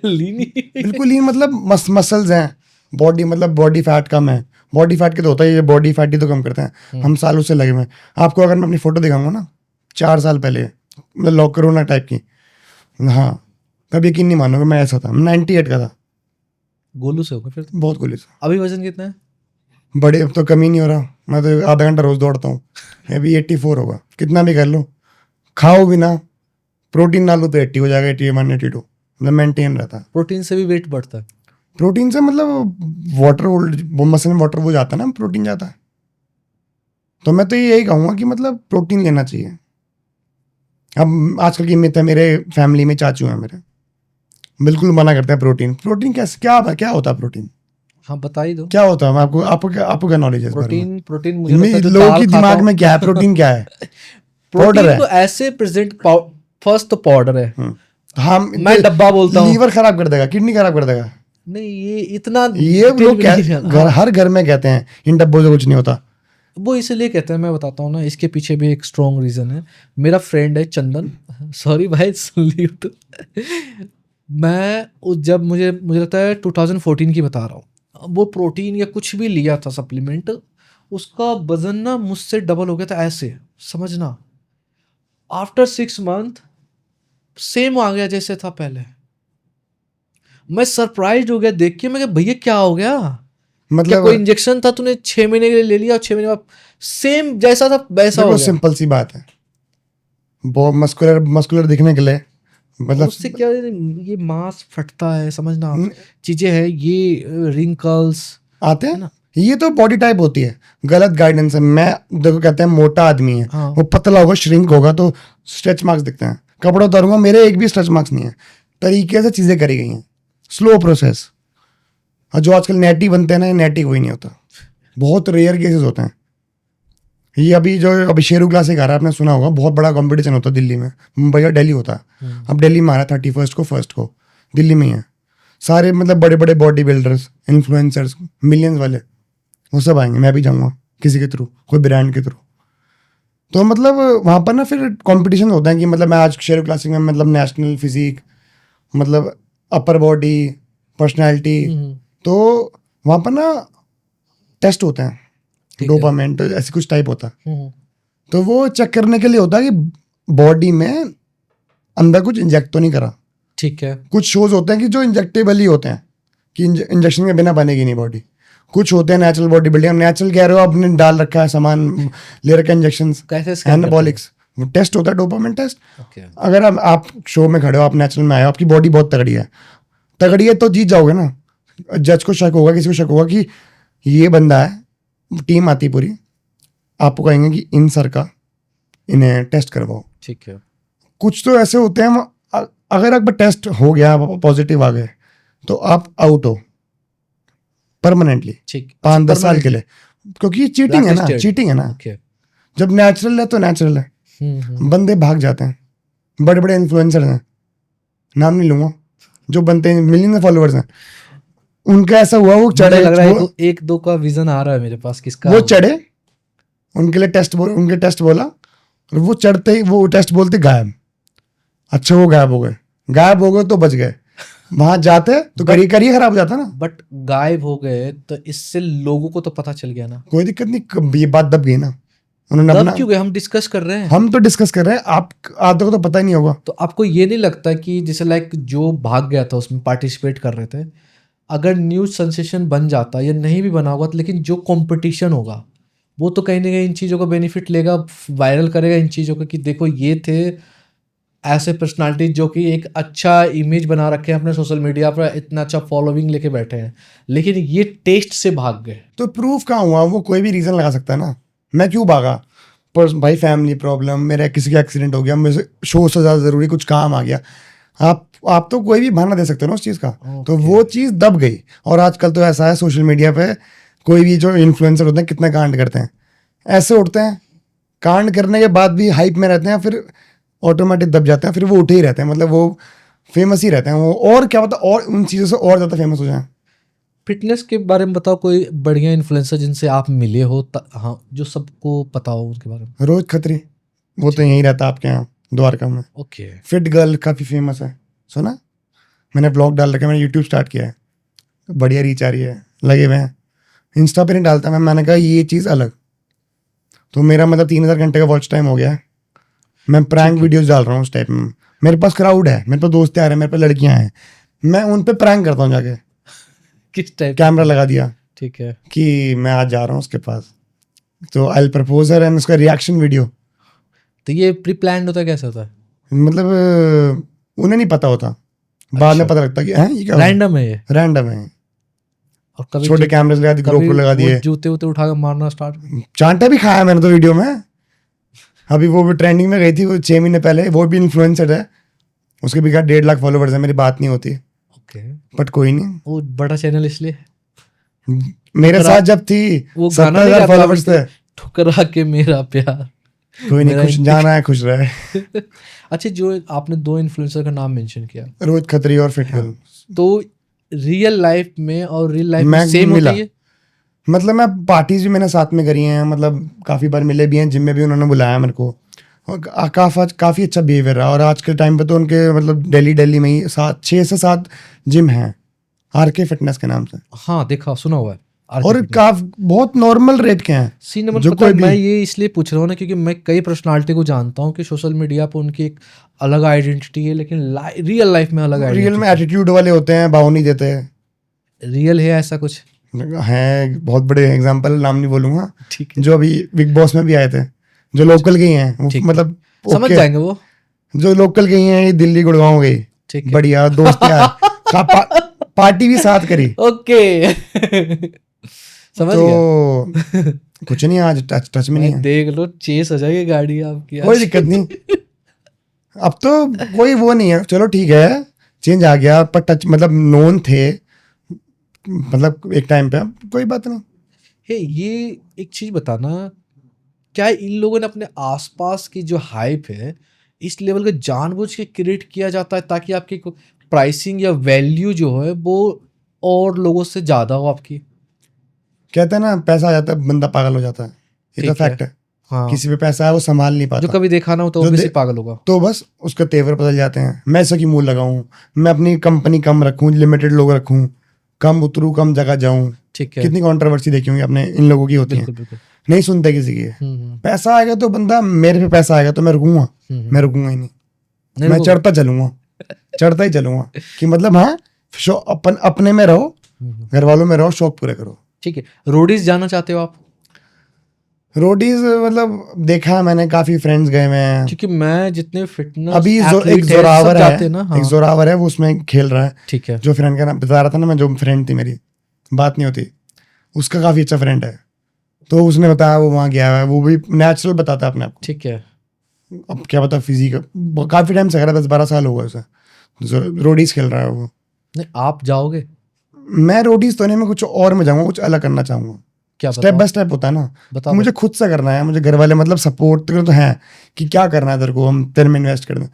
लीनी बिल्कुल लीन, मतलब मसल्स हैं, बॉडी मतलब बॉडी फैट कम है। बॉडी फैट के तो होता है, ये बॉडी फैट ही तो कम करते हैं। हम सालों से लगे हुए। आपको अगर मैं अपनी फोटो दिखाऊंगा ना 4 साल पहले, मतलब लॉक कोरोना टाइप की, हाँ तब यकीन नहीं मानोगे मैं ऐसा था, मैं 98 का था, गोलू से होगा फिर तो। बहुत गोली था। अभी वजन कितना है? बड़े अब तो कमी नहीं हो रहा, मैं तो आधा घंटा रोज दौड़ता हूँ, अभी 84 होगा, कितना भी कर लो, खाओ भी ना, प्रोटीन ना लो तो 80 हो जाएगा, 81 82, मतलब मेंटेन रहता है। प्रोटीन से भी वेट बढ़ता है? प्रोटीन से मतलब वाटर होल्ड, वो मसल में वाटर वो जाता है ना, प्रोटीन जाता है। तो मैं तो यही कहूँगा कि मतलब प्रोटीन लेना चाहिए। अब आजकल की मिथ है, मेरे फैमिली में चाचू हैं मेरे, बिल्कुल मना करते हैं प्रोटीन। प्रोटीन कैसे, क्या होता है प्रोटीन, हाँ बता ही दो। क्या होता है? मैं आपको क्या नॉलेज है इस बारे में? प्रोटीन मुझे लगता है जो लोगों दाल की खाता दिमाग हूँ। में क्या है, प्रोटीन क्या है? पाउडर प्रोटीन है। को ऐसे प्रेजेंट, फर्स्ट तो पाउडर है, हाँ, मैं डब्बा बोलता हूँ। लीवर खराब कर देगा, किडनी खराब कर देगा। नहीं ये इतना ये डिटेल लोग में नहीं जाना। हाँ, हर घर में कहते हैं इन डब्बों से कुछ नहीं होता। वो इसलिए कहते हैं, मैं बताता हूँ ना, इसके पीछे भी एक स्ट्रॉन्ग रीजन है। मेरा फ्रेंड है चंदन, सॉरी भाई सुन लियो तो। जब मुझे लगता है 2014 की बता रहा हूँ, वो प्रोटीन या कुछ भी लिया था सप्लीमेंट, उसका वजन ना मुझसे डबल हो गया था, ऐसे समझना। आफ्टर 6 मंथ सेम आ गया जैसे था पहले। मैं सरप्राइज हो गया देख के, मैं कहा भैया क्या हो गया, क्या मतलब कोई इंजेक्शन था तूने 6 महीने के लिए ले लिया और 6 महीने बाद सेम जैसा था वैसा हो देखो गया? सिंपल सी बात है, बहुत मस्कुलर दिखने के लिए, मतलब उससे क्या ये मांस फटता है, समझना आप चीजें है, ये रिंकल्स आते है हैं। ना। ये तो बॉडी टाइप होती है, गलत गाइडेंस है। मैं देखो, कहते हैं मोटा आदमी है, हाँ। वो पतला होगा, श्रिंक होगा तो स्ट्रेच मार्क्स दिखते हैं। कपड़ा उतारूंगा, मेरे एक भी स्ट्रेच मार्क्स नहीं है। तरीके से चीजें करी गई हैं, स्लो प्रोसेस। और जो आजकल नेटी बनते हैं ना, ये नेटी कोई नहीं होता, बहुत रेयर केसेस होते हैं। ये अभी शेरू क्लासिक आ रहा है, आपने सुना होगा, बहुत बड़ा कंपटीशन होता है दिल्ली में, मुंबई और दिल्ली होता है। अब दिल्ली में आ रहा है 31 को, 1 को दिल्ली में ही है। सारे मतलब बड़े बड़े बॉडी बिल्डर्स, इन्फ्लुएंसर्स, मिलियंस वाले, वो सब आएंगे। मैं भी जाऊँगा किसी के थ्रू, कोई ब्रांड के थ्रू। तो मतलब वहाँ पर ना फिर कंपटीशन होता है कि मतलब मैं आज शेरू क्लासिक में मतलब नेशनल फिजिक, मतलब अपर बॉडी, पर्सनैलिटी, तो वहाँ पर ना टेस्ट होते हैं, डोपामाइन तो ऐसे कुछ टाइप होता है। तो वो चेक करने के लिए होता है कि बॉडी में अंदर कुछ इंजेक्ट तो नहीं करा। ठीक है। कुछ शोज होते हैं कि जो इंजेक्टेबल ही होते हैं, कि इंजेक्शन के बिना बनेगी नहीं बॉडी। कुछ होते हैं नेचुरल बॉडी बिल्डिंग, नेचुरल कह रहे हो, आपने डाल रखा है सामान, ले रखा है इंजेक्शन, एनाबॉलिक्स, वो टेस्ट होता है, डोपामाइन टेस्ट। अगर आप शो में खड़े हो, आप नेचुरल में आए हो, आपकी बॉडी बहुत तगड़ी है तो जीत जाओगे ना। जज को शक होगा, किसी को शक होगा कि ये बंदा है, टीम आती पूरी, आपको कहेंगे कि इन सर का इन्हें टेस्ट करवाओ। ठीक है। कुछ तो ऐसे होते हैं, अगर आपका टेस्ट हो गया, पॉजिटिव आ गए, तो आप आउट हो परमानेंटली, 5-10 साल के लिए, क्योंकि ये चीटिंग है ना, चीटिंग है ना। जब नेचुरल है तो नेचुरल है। बंदे भाग जाते हैं, बड़े बड़े इन्फ्लुएंसर हैं, नाम नहीं लूंगा, जो बनते हैं मिलियन फॉलोअर्स हैं, उनका ऐसा हुआ, वो चढ़े, लग रहा है एक दो का विजन आ रहा है मेरे पास, किसका? वो चढ़े, उनके टेस्ट बोला, और वो चढ़ते ही वो टेस्ट बोलते गायब। अच्छा, वो गायब हो गए तो बच गए। वहां जाते तो करियर खराब हो जाता ना। बट गायब हो गए तो इससे लोगों को तो पता चल गया ना। कोई दिक्कत नहीं, ये बात दब गई ना, उन्होंने अपना। क्यों गए? हम डिस्कस कर रहे हैं, हम तो डिस्कस कर रहे हैं, आप को तो पता ही नहीं होगा। तो आपको ये नहीं लगता कि जैसे लाइक जो भाग गया था उसमें पार्टिसिपेट कर रहे थे, अगर न्यूज सेंसेशन बन जाता या नहीं भी बना होगा, लेकिन जो कंपटीशन होगा वो तो कहीं ना कहीं इन चीज़ों को बेनिफिट लेगा, वायरल करेगा इन चीज़ों को कि देखो ये थे ऐसे पर्सनालिटी जो कि एक अच्छा इमेज बना रखे हैं अपने सोशल मीडिया पर, इतना अच्छा फॉलोइंग लेके बैठे हैं, लेकिन ये टेस्ट से भाग गए। तो प्रूफ कहाँ हुआ? वो कोई भी रीज़न लगा सकता है ना, मैं क्यों भागा, पर भाई फैमिली प्रॉब्लम, मेरा किसी का एक्सीडेंट हो गया, मुझे शो से ज़्यादा ज़रूरी कुछ काम आ गया। आप तो कोई भी बहाना दे सकते हो ना उस चीज़ का। तो वो चीज़ दब गई। और आजकल तो ऐसा है, सोशल मीडिया पे कोई भी जो इन्फ्लुएंसर होते हैं कितना कांड करते हैं, ऐसे उठते हैं, कांड करने के बाद भी हाइप में रहते हैं, फिर ऑटोमेटिक दब जाते हैं, फिर वो उठे ही रहते हैं, मतलब वो फेमस ही रहते हैं वो, और क्या पता और उन चीज़ों से और ज़्यादा फेमस हो जाएं। फिटनेस के बारे में बताओ, कोई बढ़िया इन्फ्लुएंसर जिनसे आप मिले हो, हाँ, जो सबको पता हो उनके बारे में। रोहित खत्री, वो तो यहीं रहता है आपके यहाँ द्वारका में। ओके। फिट गर्ल काफ़ी फेमस है, सुना? मैंने ब्लॉग डाल रखा है, मैंने यूट्यूब स्टार्ट किया है, बढ़िया रीच आ रही है, लगे हुए हैं। इंस्टा पे नहीं डालता मैंने कहा ये चीज़ अलग। तो मेरा मतलब 3000 घंटे का वॉच टाइम हो गया है। मैं प्रैंक वीडियोस डाल रहा हूँ उस टाइप में, मेरे पास क्राउड है, मेरे पास दोस्त आ रहे हैं, मेरे पास लड़कियां हैं, मैं उन पे प्रैंक करता हूँ जाके, किस टाइप? कैमरा लगा दिया ठीक है। कि मैं आज जा रहा हूँ उसके पास, तो आई प्रपोज हर एंड उसका रिएक्शन वीडियो। तो ये प्री प्लान्ड होता है, कैसे होता है? मतलब उन्हें नहीं पता होता, बाद में अच्छा। पता लगता कि हैं ये क्या रैंडम है ये? रैंडम है। और कभी छोटे कैमरे लगा दिए, कभी GoPro लगा वो दिए, जूते उते उठा के मारना स्टार्ट? चांटा भी खाया मैंने तो वीडियो में। अभी वो भी ट्रेंडिंग में गई थी वो 6 महीने पहले, वो भी इन्फ्लुएंसर है, उसके भी 1.5 लाख फॉलोवर्स है, मेरी बात नहीं होती, ओके। बट कोई नहीं, वो बड़ा चैनल इसलिए मेरे ठुकरा- साथ जब थी वो गाना नहीं 70,000 गाता फॉलोवर्स थे। ठुकरा के मेरा प्यार। कोई नहीं, मेरा खुश जाना है, खुश रहे। अच्छा, जो आपने 2 इन्फ्लुएंसर का नाम मेंशन किया, रोहित खत्री और फिटगर्ल। तो रियल लाइफ में और रियल लाइफ में मैं सेम मिला। होती है? मतलब मैं पार्टीज भी मैंने साथ में करी हैं, मतलब काफ़ी बार मिले भी हैं, जिम में भी उन्होंने बुलाया मेरे को, और काफ़ी अच्छा बिहेवियर रहा। और आज के टाइम पे तो उनके मतलब दिल्ली में ही 6 से 7 जिम हैं, RK फिटनेस के नाम से, हाँ, देखा सुना हुआ है। और बहुत नॉर्मल रेट के हैं। सी नंबर जो पता है, कोई भी- मैं ये इसलिए पूछ रहा हूँ ना, क्योंकि मैं कई पर्सनालिटी को जानता हूँ कि सोशल मीडिया पर उनकी एक अलग आइडेंटिटी है, लेकिन रियल लाइफ में अलग रियल में आइडेंटिटी। एटीट्यूड वाले होते हैं, भाव नहीं देते हैं। रियल है ऐसा कुछ? हैं बहुत बड़े एग्जांपल, नाम नहीं बोलूंगा, ठीक है, जो अभी बिग बॉस में भी आए थे, जो लोकल के ही हैं वो, ठीक है। मतलब समझ okay, जाएंगे वो। जो लोकल के ही हैं, ये दिल्ली गुड़गांव गई, ठीक है। बढ़िया दोस्त यार, पार्टी भी साथ करी, ओके। समझ गया। तो कुछ नहीं, आज टच में नहीं है, देख लो, चेस हो जाएगी गाड़ी आपकी आज। कोई दिक्कत नहीं। अब तो कोई वो नहीं है, चलो ठीक है, चेंज आ गया, पर टच मतलब नोन थे, मतलब एक टाइम पे, अब कोई बात नहीं। हे, ये एक चीज बताना, क्या इन लोगों ने अपने आसपास की जो हाइप है इस लेवल का जानबूझ के क्रिएट किया जाता है ताकि आपकी प्राइसिंग या वैल्यू जो है वो और लोगों से ज्यादा हो आपकी? कहते हैं ना, पैसा आ जाता है बंदा पागल हो जाता है, ये तो ठीक है। फैक्ट है। हाँ, किसी पे पैसा है वो संभाल नहीं जो पाता, कभी देखा ना हो तो जो obviously दे- पागल होगा। तो बस उसके तेवर बदल जाते हैं। मैं ऐसा की मुंह लगाऊं, मैं अपनी कंपनी कम रखूं, लिमिटेड लोग रखूं, कम उतरूं, कम जगह जाऊं, ठीक है, कितनी कंट्रोवर्सी देखी होंगी अपने इन लोगों की होती है, बिल्कुल बिल्कुल। नहीं सुनते किसी की। पैसा आएगा तो बंदा, मेरे पे पैसा आएगा तो मैं रुकूंगा, मैं रुकूंगा ही नहीं, नहीं, मैं वो- चढ़ता चलूंगा, चढ़ता ही चलूंगा, कि मतलब हाँ, अपने में रहो, घर वालों में रहो, शौक पूरे करो। ठीक है। रोडीज जाना चाहते हो आप? रोडीज मतलब देखा है मैंने, काफी फ्रेंड्स गए हुए हैं। क्योंकि मैं जितने फिटनेस अभी एक एथलीट है, सब जोरावर जाते है, हैं ना। हाँ, एक जोरावर है, वो उसमें खेल रहा है, ठीक है। जो फ्रेंड का नाम बता रहा था ना मैं, जो फ्रेंड थी मेरी, बात नहीं होती, उसका काफी अच्छा फ्रेंड है, तो उसने बताया वो वहाँ गया है, वो भी नेचुरल बताता है अपने आप को। ठीक है। अब क्या पता फिजिक, काफी टाइम से कर रहा है, 10-12 साल हो गए उसे, रोडीज खेल रहा है वो। नहीं, आप जाओगे? मैं रोडीज तो नहीं, मैं कुछ और में जाऊंगा, कुछ अलग करना चाहूंगा। क्या स्टेप बाय स्टेप होता है ना, बताओ। मुझे खुद से करना है, मुझे घर वाले मतलब सपोर्ट तो है कि क्या करना है तेरे को, हम तेरे में इन्वेस्ट कर दें।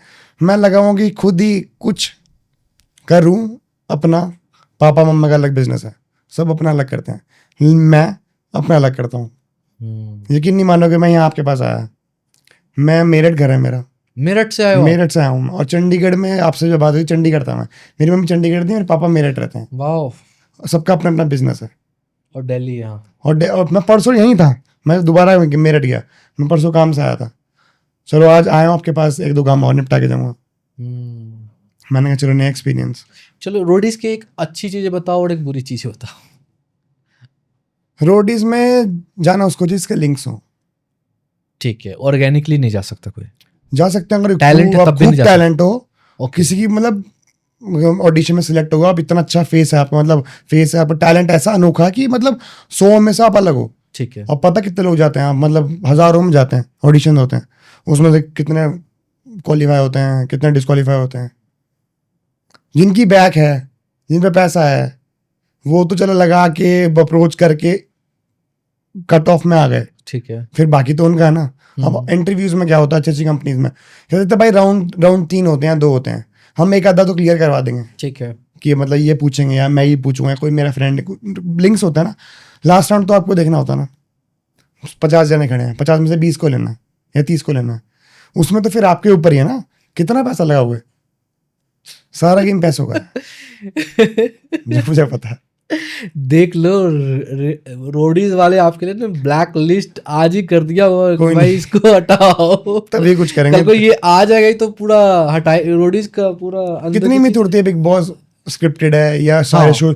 मैं लगाऊं कि खुद ही कुछ करूं अपना, पापा मम्मा का अलग बिजनेस है, सब अपना अलग करते हैं, मैं अपना अलग करता हूँ। यकीन नहीं मानोगे, मैं यहाँ आपके पास आया, मैं मेरठ घर है मेरा, मेरठ से आए हो? मेरठ से आया हूँ, और चंडीगढ़ में आपसे जो बात हुई, चंडीगढ़ था मैं, मेरी मम्मी चंडीगढ़ थी, मेरे पापा मेरठ रहते हैं, वाह। सबका अपना अपना बिजनेस है। और दिल्ली यहाँ? और मैं परसों यहीं था, मैं दोबारा मेरठ गया, मैं परसों काम से आया था, चलो आज आया हूँ आपके पास, 1-2 काम और निपटा के जाऊँगा। मैंने कहा चलो नया एक्सपीरियंस। चलो, रोडीज की एक अच्छी चीज़ बताओ और एक बुरी चीज़ बताओ। रोडीज में जाना उसको जिसके लिंक्स हो, ठीक है। ऑर्गेनिकली नहीं जा सकता कोई? जा सकते हैं, अगर टैलेंट है तब भी नहीं जा टैलेंट हो, ओके। किसी की मतलब ऑडिशन में सिलेक्ट होगा, आप इतना अच्छा फेस है आपका, मतलब फेस है आपका, टैलेंट ऐसा अनोखा है कि मतलब 100 में से आप अलग हो। ठीक है। और पता कितने लोग जाते हैं, आप मतलब हजारों में जाते हैं, ऑडिशन होते हैं, उसमें से कितने क्वालिफाई होते हैं, कितने डिस्क्वालीफाई होते हैं। जिनकी बैक है, जिन पे पैसा है, वो तो चलो लगा के अप्रोच करके कट ऑफ में आ गए, ठीक है। फिर बाकी तो उनका है ना। अब इंटरव्यूज में क्या होता है, अच्छी अच्छी कंपनीज में कहते थे भाई राउंड 3 होते हैं, 2 होते हैं, हम एक आधा तो क्लियर करवा देंगे, ठीक है। कि मतलब ये पूछेंगे या मैं ही पूछूंगा, कोई मेरा फ्रेंड, लिंक्स होता है ना। लास्ट राउंड तो आपको देखना होता है ना, 50 जने खड़े हैं, 50 में से 20 को लेना है या 30 को लेना है, उसमें तो फिर आपके ऊपर ही है ना, कितना पैसा लगाओगे। सारा गेम पैसों का है, जो मुझे पता है। देख लो, रोडीज वाले आपके लिए ना ब्लैक लिस्ट आज ही कर दिया वो कि कोई भाई नहीं। इसको हटाओ। तभी कुछ कल करेंगे। को ये आ जाएगा ही तो पूरा हटाए, रोडीज का पूरा अंदर कितनी की मिथ चीज। उड़ती है बिग बॉस स्क्रिप्टेड है या सारे हाँ शो,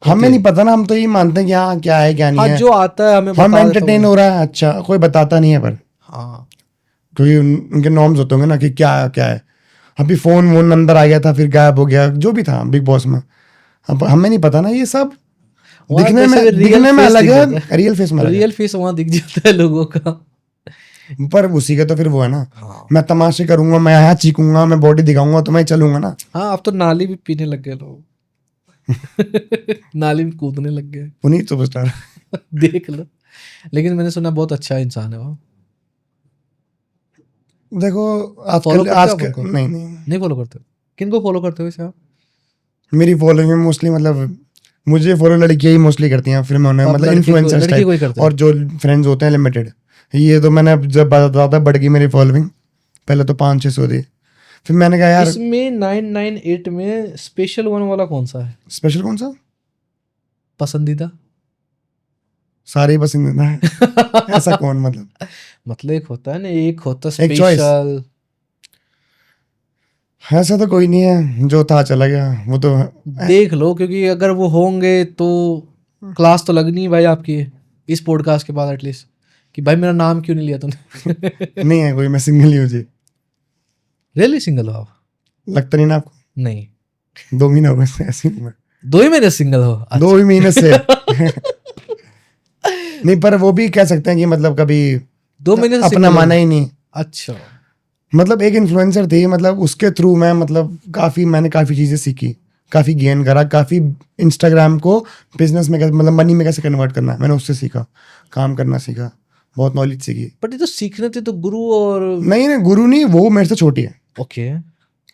हमें ओके, नहीं पता ना, हम तो ये मानते हैं कि हाँ क्या है क्या नहीं हाँ है। जो आता है हमें हम बता देता एंटरटेन हूँ। हो रहा है, अच्छा कोई बताता नहीं है पर, हाँ क्योंकि उनके नॉर्म्स होते होंगे ना कि क्या क्या है। अभी फोन वोन अंदर आ गया था फिर गायब हो गया, जो भी था बिग बॉस में, अब हमें नहीं पता ना ये सब। वहाँ वैसे रियल दिखने में फेस अलग दिख है, जाता है, रियल फेस में अलग है। रियल फेस वहाँ दिख जाता है लोगों का। पर उसी का तो फिर वो है ना, हाँ मैं तमाशे करूंगा, मैं यहाँ चीखूंगा, मैं बॉडी दिखाऊंगा तो मैं चलूंगा ना। हाँ, अब तो नाली भी पीने लग गए लोग। नाली में कूदने लग गए। पुनीत सुपरस्टार। देख लो, लेकिन मैंने सुना बहुत अच्छा इंसान है वो। देखो फॉलो आजकल करते हो आप आजकल उनको? नहीं नहीं, नहीं फॉलो करते हो? किनको फॉलो करते हो वैसे आप? मेरी फॉलोइंग में मोस्टली मतलब मुझे फॉलो लड़कियां ही मोस्टली करती हैं, फिर मैं उन्हें तो आप मतलब लड़के को, इन्फ्लुएंसर्स लड़की टाइप, को ही करते और हो? जो फ्रेंड्स होते हैं लिमिटेड। ये तो मैंने अब जब ज़्यादा बढ़ गई मेरी फॉलोइंग, पहले तो 500-600 थी, फिर मैंने कहा यार इसमें 998 में स्पेशल वन वाला कौन सा है? स्पेशल कौन सा, पसंदीदा? सारे ही पसंद है। ऐसा कौन मतलब, मतलब एक होता है ना, एक होता एक चॉइस, स्पेशल। ऐसा तो कोई नहीं है, जो था चला गया वो तो। देख लो, क्योंकि अगर वो होंगे तो क्लास तो लगनी है भाई आपकी इस पॉडकास्ट के बाद एटलीस्ट, कि भाई मेरा नाम क्यों नहीं लिया तूने। नहीं है कोई, मैं सिंगल ही हूँ जी। रियली सिंगल हो आप? लगता नहीं ना आपको, नहीं, 2 महीने हो गए ऐसे ही हूँ मैं। 2 ही महीने सिंगल हो? 2 ही महीने से। अच्छा। नहीं पर वो भी कह सकते हैं कि मतलब कभी 2 महीने से अपना सिंगल माना हो? ही नहीं। अच्छा। मतलब एक इन्फ्लुएंसर थी, मतलब उसके थ्रू मैं मतलब मैंने काफ़ी चीज़ें सीखी, काफ़ी गेन करा, काफ़ी इंस्टाग्राम को बिजनेस में कैसे मतलब मनी में कैसे कन्वर्ट करना है, मैंने उससे सीखा, काम करना सीखा, बहुत नॉलेज सीखी। बट ये तो सीखने थे तो गुरु और। नहीं नहीं गुरु नहीं, वो मेरे से छोटी है, ओके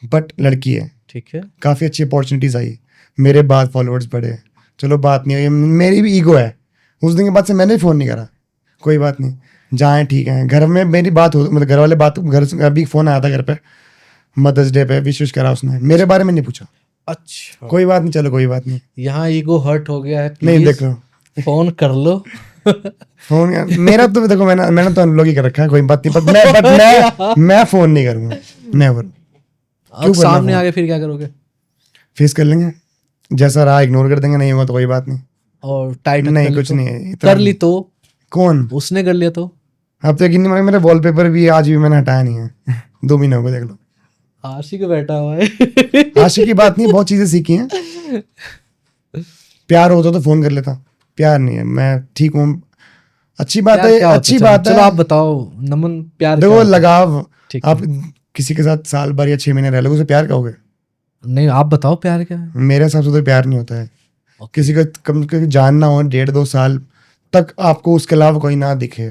बट लड़की है, ठीक है। काफ़ी अच्छी अपॉर्चुनिटीज़ आई, मेरे बाद फॉलोअर्स बढ़े, चलो बात नहीं हुई, मेरी भी ईगो है, उस दिन के बाद से मैंने भी फ़ोन नहीं करा, कोई बात नहीं, जहाँ ठीक है। घर में मेरी बात हो, मतलब घर वाले बात, घर से अभी फ़ोन आया था घर पे, मदर्स डे पे विश करा उसने, मेरे बारे में नहीं पूछा, अच्छा, कोई बात नहीं, चलो कोई बात नहीं। यहाँ ईगो हर्ट हो गया है, नहीं प्लीज देख लो फोन कर लो। फोन मेरा तो देखो, मैंने तो अनब्लॉक ही कर रखा है, कोई बात नहीं, मैं फोन नहीं करूंगा, नेवर। अब क्यों करना सामने फोन, आगे फिर क्या करोगे? फेस कर लेंगे, जैसा रहा इग्नोर कर देंगे, नहीं होगा तो कोई बात नहीं। और टाइट कर नहीं ली कुछ तो? नहीं है इतना। कर ली तो? कौन, उसने कर लिया तो? अब तो यकीन नहीं मानेंगे, मेरा वॉलपेपर भी आज भी मैंने हटाया नहीं है। 2 महीने हो गए, देख लो। आशी को बैठा हुआ है। आशिक की बात नहीं, बहुत चीजें सीखी हैं। प्यार होता तो फोन कर लेता, प्यार नहीं है, मैं ठीक हूँ, अच्छी बात प्यार है, क्या होता अच्छी है? बात चलो है। आप बताओ नमन, प्यार क्या देखो होता है? लगाव, ठीक आप है, किसी के साथ साल भर या 6 महीने रह लोगे उसे प्यार कहोगे? नहीं आप बताओ प्यार क्या है? मेरे हिसाब से तो प्यार नहीं होता है। ओके, किसी का कम से कम जानना हो 1.5-2 साल तक, आपको उसके अलावा कोई ना दिखे,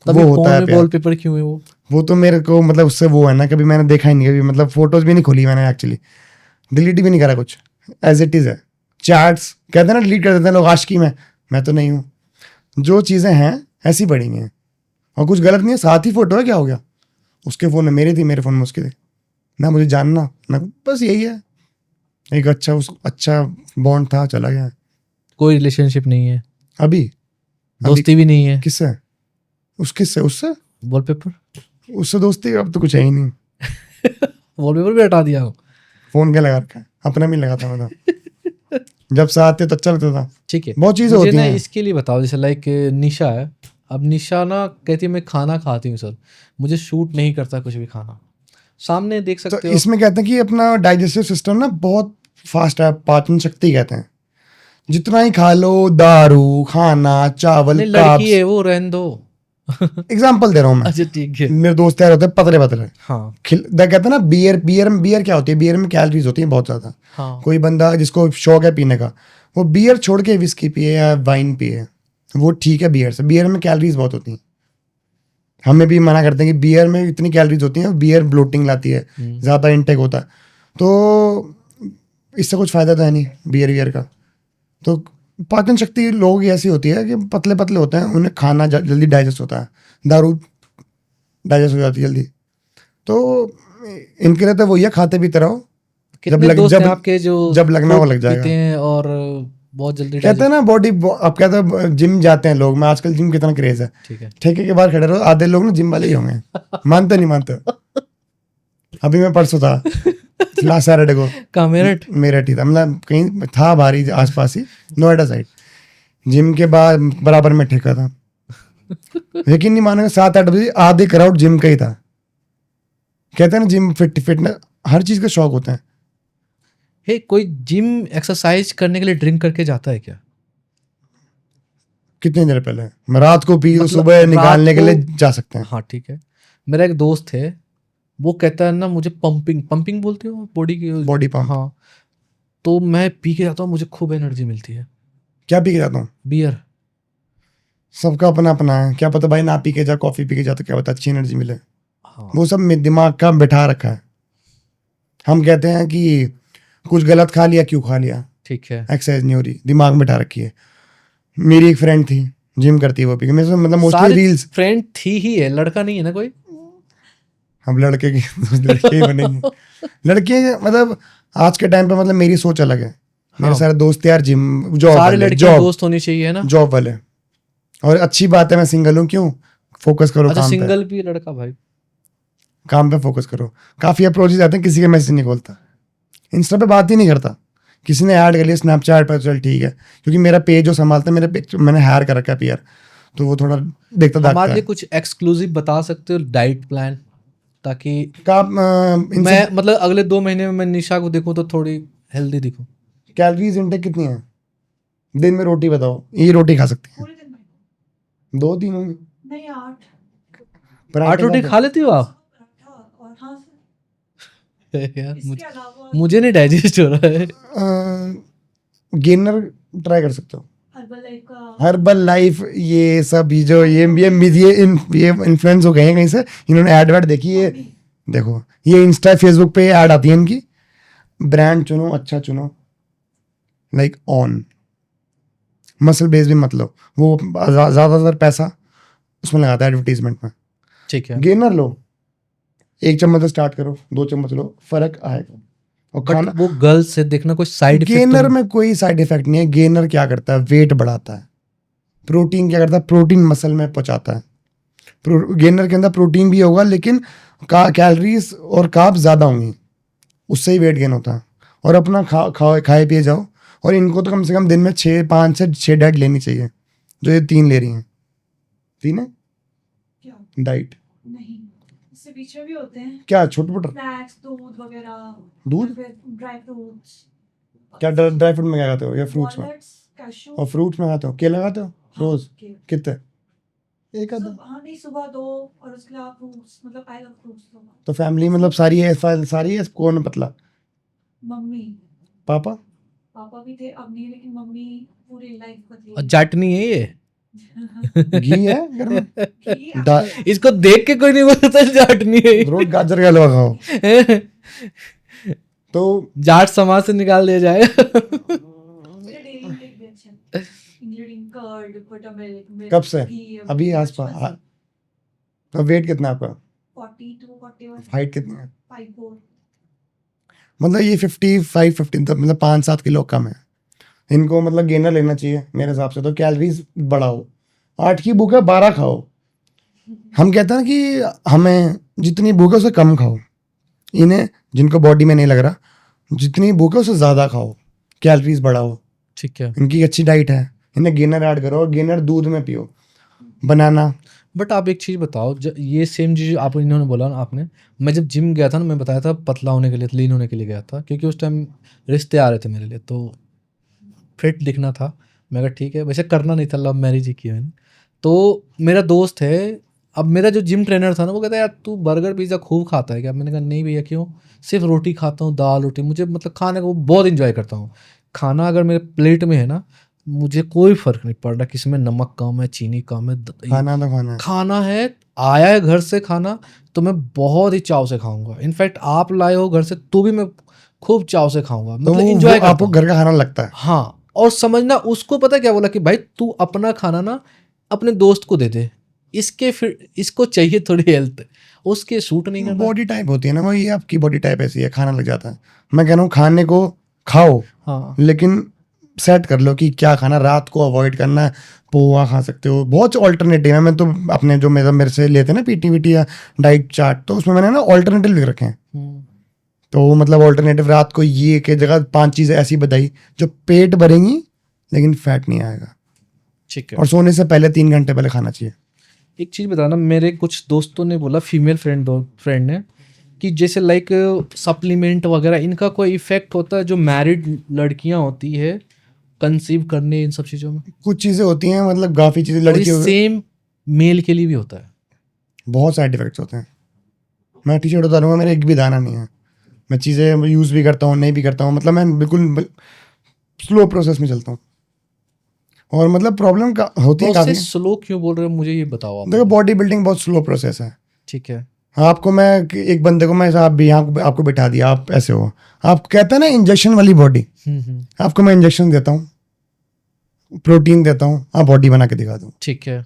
तभी वो होता फोन है में प्यार। वॉलपेपर क्यों है वो? वो तो मेरे को मतलब उससे वो है ना, कभी मैंने देखा ही नहीं, कभी मतलब फोटोज भी नहीं खोली मैंने, एक्चुअली डिलीट भी नहीं करा कुछ, एज इट इज है। चैट्स कहते हैं ना डिलीट कर देते हैं लोग आशिकी में, मैं तो नहीं हूँ, जो चीज़ें हैं ऐसी पड़ी हुई हैं, और कुछ गलत नहीं है, साथ ही फोटो है, क्या हो गया, उसके फ़ोन में मेरी थी, मेरे फ़ोन में उसकी थी, ना मुझे जानना ना, बस यही है, एक अच्छा बॉन्ड था, चला गया। कोई रिलेशनशिप नहीं है, अभी दोस्ती भी नहीं है, किससे, किससे, उससे वॉलपेपर उससे दोस्ती अब तो कुछ है ही नहीं। वॉलपेपर भी हटा दिया हो? फोन क्या लगा रखा है, अपना भी लगा था मैं तो, जब साथ थे तो अच्छा लगता था। ठीक है, बहुत चीजें मुझे होती ना हैं। इसके लिए बताओ, जैसे लाइक निशा है, अब निशा ना कहती है मैं खाना खाती हूँ सर, मुझे शूट नहीं करता कुछ भी खाना, सामने देख तो सकते हो। इसमें कहते हैं कि अपना डाइजेस्टिव सिस्टम ना बहुत फास्ट है, पाचन शक्ति कहते हैं, जितना ही खा लो, दारू खाना, चावल, नहीं लड़की कार्ब्स, है वो, रहने दो। एग्जाम्पल दे रहा हूँ मैं, अच्छा ठीक है। मेरे दोस्त यार होते हैं पतले पतले, हाँ कहते हैं ना बियर क्या होती है, बियर में कैलोरीज होती है बहुत ज्यादा। हाँ, कोई बंदा जिसको शौक है पीने का, वो बियर छोड़ के विस्की पिए या वाइन पिए, वो ठीक है बियर से, बियर में कैलोरीज बहुत होती हैं, हमें भी मना करते हैं कि बियर में इतनी कैलोरीज होती हैं, बियर ब्लोटिंग लाती है, ज़्यादा इंटेक होता है, तो इससे कुछ फ़ायदा तो है नहीं बियर का। तो पाचन शक्ति लोगों की ऐसी होती है कि पतले पतले होते हैं, उन्हें खाना जल्दी डाइजेस्ट होता है, दारू डाइजेस्ट हो जाती है जल्दी, तो इनके लिए तो वही है, खाते पीते रहो, कितने दोस्त हैं आपके जो जब लगना वो लग पीते जाएगा। हैं और बहुत जल्दी कहते हैं ना बॉडी, अब कहते हैं जिम जाते हैं लोग, मैं आजकल जिम कितना क्रेज है, ठीक है। ठेके के बाहर खड़े रहो, आधे लोग ना जिम वाले ही होंगे, मानते नहीं मानते। अभी मैं परसों था लास्ट सैटरडे को कहाँ मेरठ? मेरठ ही था, मतलब कहीं था बाहरी आसपास ही, नोएडा साइड, जिम के बाद बराबर में ठेका था। यकीन नहीं मानेंगे 7-8 बजे आधे क्राउड जिम का ही था। कहते हैं ना जिम फिटनेस हर चीज का शौक होता है। हे, कोई जिम एक्सरसाइज करने के लिए ड्रिंक करके जाता है क्या? कितने देर पहले मैं रात को पी तो मतलब सुबह रात निकालने के को- लिए जा सकते हैं। हाँ ठीक है। मेरा एक दोस्त है, वो कहता है ना मुझे पंपिंग बोलते हो बॉडी की? Body pump. हाँ, तो मैं पी के जाता हूँ, मुझे खूब एनर्जी मिलती है। क्या पी के जाता हूँ? बियर। सबका अपना अपना है, क्या पता भाई ना पी के जा, कॉफी पी के जा तो क्या पता अच्छी एनर्जी मिले। हाँ, वो सब दिमाग का बिठा रखा है। हम कहते हैं कि कुछ गलत खा लिया, क्यों खा लिया, ठीक है। एक्सरसाइज नहीं हो रही, दिमाग में बिठा रखी है। मेरी एक फ्रेंड थी जिम करती है, वो पी के, मैं मतलब मोस्टली सारी रील्स। फ्रेंड थी ही है, लड़का नहीं है ना कोई? हम लड़के की लड़के ही बनेंगे। लड़के मतलब आज के टाइम पे मतलब मेरी सोच अलग है। मेरे हाँ। सारे दोस्त यार जिम, जॉब सारी वाले, लड़कियां जॉब दोस्त होनी चाहिए ना? जॉब वाले। और अच्छी बात है, मैं सिंगल हूँ, क्यों फोकस करो अच्छा, काम पे, सिंगल भी लड़का भाई? काम पे फोकस करो। काफी अप्रोचेज आते हैं, किसी के मैसेज नहीं खोलता, इंस्टा पे बात ही नहीं करता, किसी ने ऐड कर लिया स्नैपचैट पर, चल ठीक है, क्योंकि मेरा पेज जो संभालता है, मेरे पिक्चर मैंने हायर कर रखा है पीआर, तो वो थोड़ा देखता हमारे दाखता लिए है। कुछ एक्सक्लूसिव बता सकते हो डाइट प्लान, ताकि का इनसे मैं मतलब अगले 2 महीने में मैं निशा को देखूं तो थोड़ी हेल्दी दिखूं? कैलोरीज इनटेक कितनी है दिन में? रोटी बताओ, ये रोटी खा सकती है पूरे दिन में 2-3 होंगी। नहीं 8 8 पराठे रोटी का खा लेती हो आप? पराठा और हाँ सर यार इसके अलावा मुझे नहीं डाइजेस्ट हो रहा है। गेनर ट्राई कर सकते हो, हर्बल लाइफ का हर्बल लाइफ, ये सब जो ये इन्फ्लुएंस हो गए हैं कहीं से, इन्होंने ऐड वैड देखी है। देखो ये इंस्टा फेसबुक पे ऐड आती है इनकी, ब्रांड चुनो, अच्छा चुनो, लाइक ऑन मसल बेस भी मत लो, वो ज्यादातर पैसा उसमें लगाता है एडवर्टीजमेंट में। ठीक है, गेनर लो, 1 चम्मच से स्टार्ट करो, 2 चम्मच लो, फर्क आएगा। और बट खाना, वो गर्ल्स से देखना कोई साइड इफेक्ट गेनर में कोई साइड इफेक्ट नहीं है। गेनर क्या करता है, वेट बढ़ाता है। प्रोटीन क्या करता है, प्रोटीन मसल में पहुंचाता है। गेनर के अंदर प्रोटीन भी होगा, लेकिन कैलोरीज और कार्ब्स ज्यादा होंगी, उससे ही वेट गेन होता है। और अपना खाए पिए जाओ, और इनको तो कम से कम दिन में 5 से 6 डाइट लेनी चाहिए, जो ये 3 ले रही हैं। 3 है क्या डाइट, नहीं, इससे पीछे भी होते हैं क्या छोटे मोटे स्नैक्स, दूध वगैरह, दूध? फिर ड्राई फ्रूट्स, क्या ड्राई फ्रूट में क्या खाते हो, या फ्रूट्स में? Walnuts, cashew. और फ्रूट्स में खाते हो, केला खाते हो रोज? कितने? एक आधा? हाँ नहीं, सुबह 2 और उसके अलावा फ्रूट्स, मतलब आई लव फ्रूट्स। तो फैमिली मतलब सारी है, सारी है, कौन है पतला? Mummy papa? पापा भी थे, अब नहीं, लेकिन मम्मी पूरी लाइफ और बदली। जाटनी है ये। घी है घर में? घी दा- इसको देख के कोई नहीं बोलता जाटनी है ये। रोज गाजर का हलवा खाओ तो जाट समाज से निकाल दिया जाए। मेरे डेली इंटेक भी अच्छा है, इंक्लूडिंग कर्ड, बटरमिल्क। कब से? अभी आसपास। तो वेट कितना है आपका? 42, 41, हाइट कितनी है? 54। मतलब ये 55-50 तक, मतलब 5-7 किलो कम है। इनको मतलब गेनर लेना चाहिए मेरे हिसाब से, तो कैलोरीज बढ़ाओ, 8 की भूख है 12 खाओ। हम कहते हैं कि हमें जितनी भूख है उससे कम खाओ, इन्हें जिनको बॉडी में नहीं लग रहा, जितनी भूख है उससे ज़्यादा खाओ, कैलोरीज बढ़ाओ। ठीक है, इनकी अच्छी डाइट है, इन्हें गेनर ऐड करो, और गेनर दूध में पियो, बनाना। बट आप एक चीज़ बताओ, ये सेम चीज़ आप इन्होंने बोला ना आपने, मैं जब जिम गया था ना, मैं बताया था पतला होने के लिए, लीन होने के लिए गया था, क्योंकि उस टाइम रिश्ते आ रहे थे मेरे लिए, तो फिट दिखना था। मैं कहा ठीक है, वैसे करना नहीं था, लव मैरिज ही किया मैंने। तो मेरा दोस्त है, अब मेरा जो जिम ट्रेनर था ना, वो कहता है यार तू बर्गर पिज़्ज़ा खूब खाता है क्या? मैंने कहा नहीं भैया, क्यों? सिर्फ रोटी खाता हूँ, दाल रोटी, मुझे मतलब खाने को बहुत इंजॉय करता हूँ। खाना अगर मेरे प्लेट में है ना, मुझे कोई फ़र्क नहीं पड़ रहा किसी में नमक कम है, चीनी कम है, खाना तो खाना है। खाना है, आया है घर से खाना, तो मैं बहुत ही चाव से खाऊंगा। इनफैक्ट आप लाए हो घर से तो भी मैं खूब चाव से खाऊंगा, तो मतलब वो इंजॉय करता आपको हूँ। घर का खाना लगता है। हाँ, और समझना उसको पता क्या बोला कि भाई तू अपना खाना ना अपने दोस्त को दे दे, इसके फिर इसको चाहिए थोड़ी हेल्थ, उसके सूट नहीं करना। बॉडी टाइप होती है ना, वही आपकी बॉडी टाइप ऐसी है, खाना लग जाता है। मैं कह रहा हूँ खाने को खाओ, हाँ, लेकिन सेट कर लो कि क्या खाना, रात को अवॉइड करना है, पोहा खा सकते हो, बहुत ऑल्टरनेटिव है। मैं तो अपने जो मेरे से लेते हैं ना पीटी वीटी या डाइट चार्ट, तो उसमें मैंने ना ऑल्टरनेटिव लिख रखे हैं। तो मतलब ऑल्टरनेटिव रात को ये के जगह 5 चीज़ें ऐसी बताई जो पेट भरेंगी लेकिन फैट नहीं आएगा, ठीक है। और सोने से पहले 3 घंटे पहले खाना चाहिए। एक चीज़ बताना, मेरे कुछ दोस्तों ने बोला, फीमेल फ्रेंड ने, कि जैसे लाइक सप्लीमेंट वगैरह इनका कोई इफेक्ट होता है जो मैरिड लड़कियां होती है कंसीव करने, इन सब चीज़ों में? कुछ चीज़ें होती हैं, मतलब काफ़ी चीज़ें और ये लड़कियों सेम मेल के लिए भी होता है? बहुत साइड इफेक्ट्स होते हैं। मैं टी शर्ट उतारूंगा, मेरा एक भी दाना नहीं है। मैं चीज़ें यूज़ भी करता हूँ, नहीं भी करता हूँ, मतलब मैं बिल्कुल स्लो प्रोसेस में चलता हूँ। और मतलब प्रॉब्लम होती है काफ़ी। प्रोसेस स्लो क्यों बोल रहे हो, मुझे ये बताओ आप। देखो, बॉडी बिल्डिंग बहुत स्लो प्रोसेस है। ठीक है। आपको मैं एक बंदे को मैं आप भी यहाँ आपको बिठा दिया, आप ऐसे हो, आप कहते हैं ना इंजेक्शन वाली बॉडी, आपको मैं इंजेक्शन देता हूँ, प्रोटीन देता हूँ, आप बॉडी बना के दिखा दूँ। ठीक है।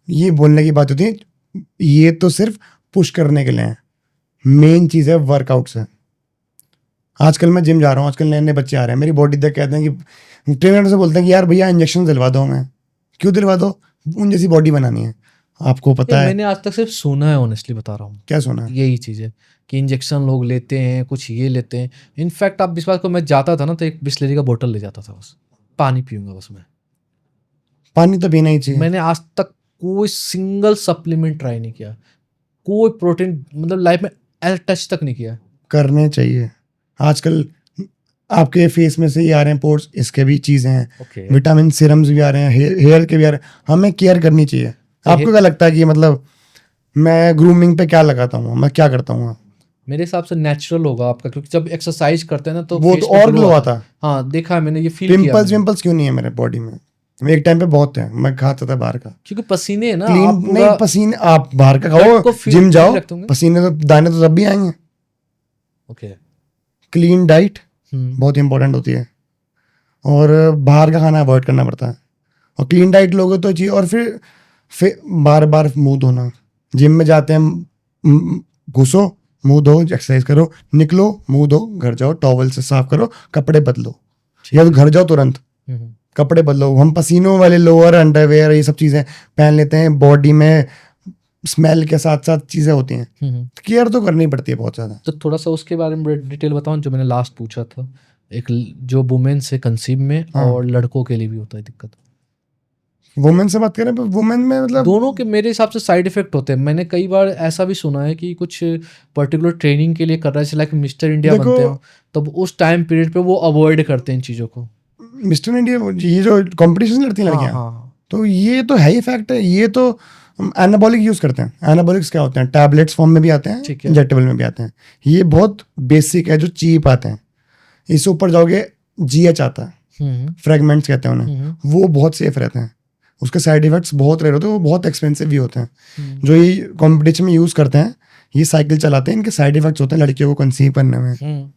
ये बोलने की बात होती है, ये तो सिर्फ पुश करने के लिए है। मेन चीज़ है वर्कआउट्स है। आजकल मैं जिम जा रहा हूँ, आजकल नए नए बच्चे आ रहे हैं, मेरी बॉडी देख कहते हैं कि ट्रेनर से बोलते हैं कि यार भैया इंजेक्शन दिलवा दो हमें। क्यों दिलवा दो? उन जैसी बॉडी बनानी है। आपको पता है, मैंने आज तक सिर्फ सुना है, ऑनेस्टली बता रहा हूँ। क्या सुना है? यही चीज़ है कि इंजेक्शन लोग लेते हैं, कुछ ये लेते हैं। इनफैक्ट आप विश्वास को, मैं जाता था ना तो एक बिस्लरी का बोतल ले जाता था, बस पानी पीऊंगा बस मैं। पानी तो पीना ही चाहिए। मैंने आज तक कोई सिंगल सप्लीमेंट ट्राई नहीं किया, कोई प्रोटीन मतलब लाइफ में टच तक नहीं किया। करने चाहिए। आजकल आपके फेस में से ही आ रहे हैं पोर्स, इसके भी चीज़ें हैं। विटामिन सीरम्स भी आ रहे हैं, हेयर के भी आ रहे हैं। हमें केयर करनी चाहिए। आपको क्या लगता है कि मतलब मैं ग्रूमिंग पे क्या लगाता हूँ, मैं क्या करता हूँ? मेरे हिसाब से नेचुरल होगा आपका, क्योंकि जब एक्सरसाइज करते हैं ना तो वो face तो पे और glow ग्लो आता है। हाँ, देखा है मैंने, ये फील किया पिंपल्स मैंने। विंपल्स क्यों नहीं है मेरे बॉडी में? एक टाइम पे बहुत है, मैं खाता था बाहर का। क्योंकि पसीने है ना, क्लीन आप नहीं, पूरा पसीने आप बाहर का gut खाओ, को feel- जिम जाओ, feel रखते होंगे। पसीने तो दाने तो तब भी आएंगे। ओके। क्लीन डाइट बहुत इंपॉर्टेंट होती है, और बाहर का खाना अवॉइड करना पड़ता है। और क्लीन डाइट लोगे तो चाहिए। और फिर बार बार मुंह धोना। जिम में जाते हैं, घुसो, मुंह धो, एक्सरसाइज करो, निकलो, मुंह धो, घर जाओ, टॉवल से साफ करो, कपड़े बदलो, या तो घर जाओ तुरंत कपड़े बदलो। हम पसीनों वाले लोअर, अंडरवेयर, ये सब चीज़ें पहन लेते हैं, बॉडी में स्मेल के साथ साथ चीज़ें होती हैं, केयर तो करनी पड़ती है बहुत ज़्यादा। तो थोड़ा सा उसके बारे में डिटेल बताओ, जो मैंने लास्ट पूछा था, एक जो वुमेन से कंसीव में और लड़कों के लिए भी होता है दिक्कत। वुमेन से बात करें, वुमेन में मतलब दोनों के मेरे हिसाब से साइड इफेक्ट होते हैं। मैंने कई बार ऐसा भी सुना है कि कुछ पर्टिकुलर ट्रेनिंग के लिए कर रहा है, लाइक मिस्टर इंडिया देखो, बनते हो, तब उस टाइम पीरियड पे वो अवॉइड करते हैं इन चीज़ों को। मिस्टर इंडिया, ये जो कंपटीशन लड़ती हैं लड़कियां, हाँ। तो ये तो है ही फैक्ट है। ये तो एनाबॉलिक यूज करते हैं। एनाबॉलिक्स क्या होते हैं? टैबलेट्स फॉर्म में भी आते हैं, ठीक है। इंजेक्टेबल में भी आते हैं। ये बहुत बेसिक है, जो चीप आते हैं। इससे ऊपर जाओगे, जीएच आता है, फ्रेगमेंट्स कहते हैं उन्हें, वो बहुत सेफ रहते हैं। उसके साइड इफेक्ट्स बहुत रेयर होते हैं, वो बहुत एक्सपेंसिव भी होते हैं। जो ये कॉम्पिटिशन में यूज करते हैं, ये साइकिल चलाते हैं, इनके साइड इफेक्ट्स होते हैं लड़कियों को कंसीव करने में।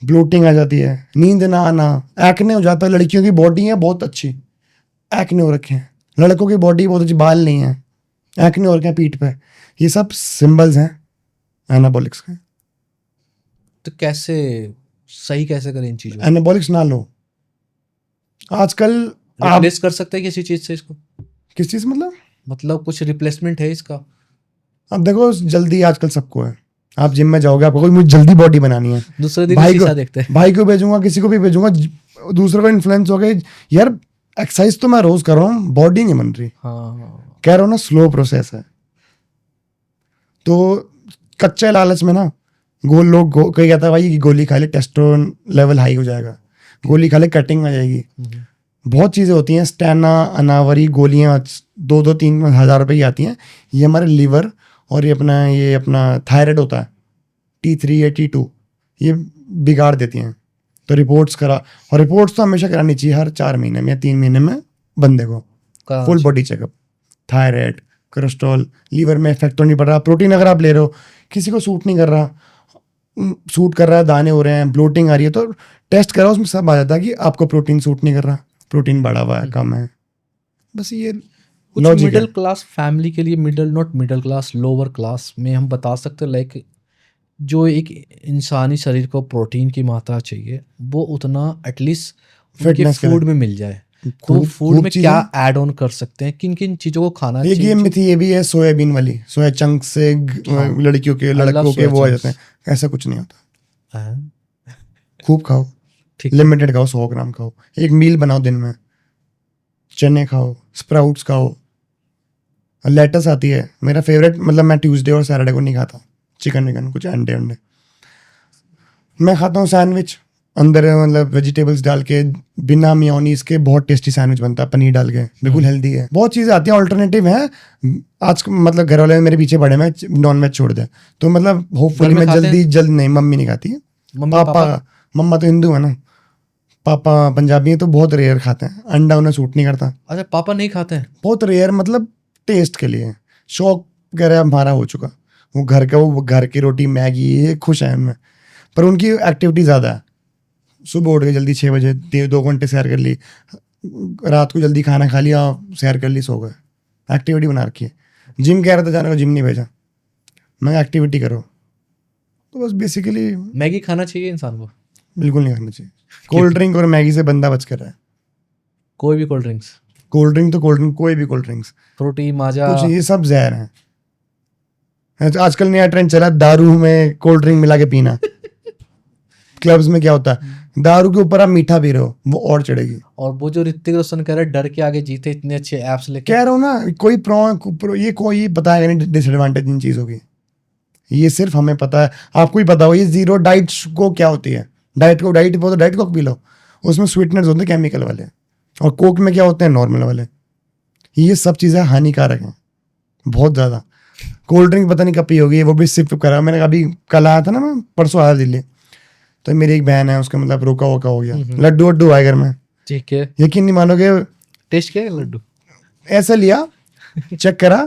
ब्लोटिंग आ जाती है, नींद ना आना, एक्ने हो जाता है। लड़कियों की बॉडी है बहुत अच्छी, एक्ने हो रखे हैं। लड़कों की बॉडी बहुत अच्छी, बाल नहीं है, एक्ने हो रखे हैं पीठ पे। ये सब सिंबल्स हैं एनाबॉलिक्स के। तो कैसे सही कैसे करें इन चीज़ों? एनाबॉलिक्स ना लो। आजकल आप रिप्लेस कर सकते हैं किसी चीज़ से इसको? किस चीज़ मतलब कुछ रिप्लेसमेंट है इसका? अब देखो, जल्दी आजकल सबको है। आप जिम में जाओगे, आपको मुझे जल्दी बॉडी बनानी है, दूसरे दिन भाई शीशा को देखते हैं। भाई को भेजूंगा, किसी को भी भेजूंगा, दूसरे को इन्फ्लुएंस हो गए, यार एक्सरसाइज तो मैं रोज कर रहा हूँ, बॉडी नहीं बन रही। हाँ। कह रहा हूँ ना, स्लो प्रोसेस है। तो कच्चे लालच में ना लोग कोई कहता है भाई कि गोली खा ले, टेस्टोस्टेरोन लेवल हाई हो जाएगा, गोली खा ले कटिंग आ जाएगी। बहुत चीज़ें होती हैं, स्टेना, अनावरी गोलियाँ 2-3 हज़ार रुपए की आती हैं। ये हमारे लीवर और ये अपना थायराइड होता है, T3 या T2, ये बिगाड़ देती हैं। तो रिपोर्ट्स करा, और रिपोर्ट्स तो हमेशा करानी चाहिए, हर 4 महीने में या 3 महीने में बंदे को full body checkup. Thyroid, cholesterol, liver में इफेक्ट तो नहीं पड़ रहा, प्रोटीन अगर आप ले रहे हो, किसी को सूट नहीं कर रहा, सूट कर रहा है, दाने हो रहे हैं, ब्लोटिंग आ रही है, तो टेस्ट कराओ, उसमें सब आ जाता है कि आपको प्रोटीन सूट नहीं कर रहा, प्रोटीन बढ़ा हुआ है, कम है। बस ये कुछ लॉजिक मिडिल है। क्लास फैमिली के लिए, not middle class, lower class में हम बता सकते हैं, लाइक जो एक इंसानी शरीर को प्रोटीन की मात्रा चाहिए, वो उतना एटलीस्ट उनके Fitness के फूड में मिल जाए, तो खूब फूड खूब में चीजें। क्या ऐड ऑन कर सकते हैं, किन किन चीजों को खाना एक चाहिए? ये मिथी ये भी है सोयाबीन वाली, सोया चंक से हाँ। लड़कियों के I love लड़कों के soya वो आ chunks. जाते हैं, ऐसा कुछ नहीं होता। हाँ, खूब खाओ, ठीक है। लिमिटेड खाओ, 100 ग्राम खाओ, एक मील बनाओ दिन में, चने खाओ, स्प्राउट्स खाओ, लेटस आती है मेरा फेवरेट, मतलब मैं ट्यूसडे और सैटरडे को नहीं खाता चिकन विकन, कुछ अंडे अंडे मैं खाता हूँ। सैंडविच अंदर मतलब वेजिटेबल्स डाल के, बिना मेयोनीज के बहुत टेस्टी सैंडविच बनता है, पनीर डाल के, बिल्कुल हेल्दी है। बहुत चीज़ें आती हैं, ऑल्टरनेटिव है। आज मतलब घर वाले मेरे पीछे पड़े, मैं नॉन वेज छोड़ दे, तो मतलब होपफुली में मैं खाते हैं? जल्द नहीं, मम्मी नहीं खाती है, मम्मी पापा पापा मम्मा तो हिंदू है ना, पापा पंजाबी है तो बहुत रेयर खाते हैं, अंडा उन्हें सूट नहीं करता, अच्छा, पापा नहीं खाते हैं? बहुत रेयर, मतलब टेस्ट के लिए, शौक वगैरह हमारा हो चुका, वो घर की रोटी मैगी ये खुश है उनमें, पर उनकी एक्टिविटी ज़्यादा है। सुबह उठ के जल्दी 6 बजे 2 घंटे सैर कर ली, रात को जल्दी खाना खा लिया, सैर कर ली, सो गए, एक्टिविटी बना रखी है। जिम कह रहा था जाने को, जिम नहीं भेजा, मैं एक्टिविटी करो, तो बस बेसिकली मैगी खाना चाहिए इंसान को? बिल्कुल नहीं करना चाहिए। कोल्ड ड्रिंक और मैगी से बंदा बच कर रहा है। कोई भी कोल्ड ड्रिंक्स, कोल्ड ड्रिंक तो कोल्ड ड्रिंक, कोई भी कोल्ड ड्रिंक्स, फ्रूटी, माजा, कुछ ये सब जहर है। आजकल नया ट्रेंड चला दारू में कोल्ड ड्रिंक मिला के पीना। क्लब्स में क्या होता है, दारू के ऊपर आप मीठा पी रहे हो, वो और चढ़ेगी। और वो जो ऋतिक रोशन कह रहा है डर के आगे जीते, इतने अच्छे एप्स लेके। कह रहा हूँ ना, ये कोई बताएगा नहीं डिसएडवांटेज इन चीज़ों की, ये सिर्फ हमें पता है, आपको ही पता हो। ये जीरो डाइट को क्या होती है, डाइट कोक पी लो, उसमें स्वीटनर्स होते हैं केमिकल वाले, और कोक में क्या होते हैं नॉर्मल वाले। ये सब चीज़ें हानिकारक हैं बहुत ज़्यादा। कोल्ड ड्रिंक पता नहीं कब पी होगी, वो भी सिर्फ करा, मैंने अभी कल आया था ना, मैं परसों आया दिल्ली, तो मेरी एक बहन है, उसका मतलब रोका वोका हो गया, लड्डू वड्डू आए घर में, ठीक है, यकीन नहीं मानोगे, टेस्ट किया है लड्डू? ऐसा लिया, चेक करा,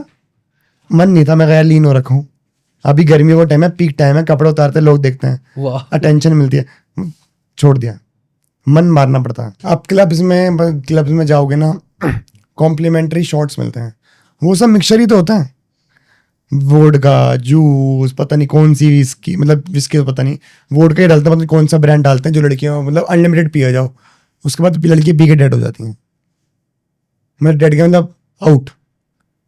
मन नहीं था, मैं गया लीन हो रखा हूँ, अभी गर्मी वो टाइम है, पीक टाइम है, कपड़े उतारते लोग देखते हैं, वाह, अटेंशन मिलती है, छोड़ दिया, मन मारना पड़ता है। आप क्लब्स में जाओगे ना, कॉम्प्लीमेंट्री शॉट्स मिलते हैं, वो सब मिक्सचर ही तो होता है, वोडका जूस, पता नहीं कौन सी विस्की, मतलब विस्की तो पता नहीं, वोडका ही डालते हैं, पता नहीं कौन सा ब्रांड डालते हैं, जो लड़कियां मतलब अनलिमिटेड पिया जाओ, उसके बाद लड़की पी के डेड हो जाती हैं, मतलब डेड के मतलब आउट,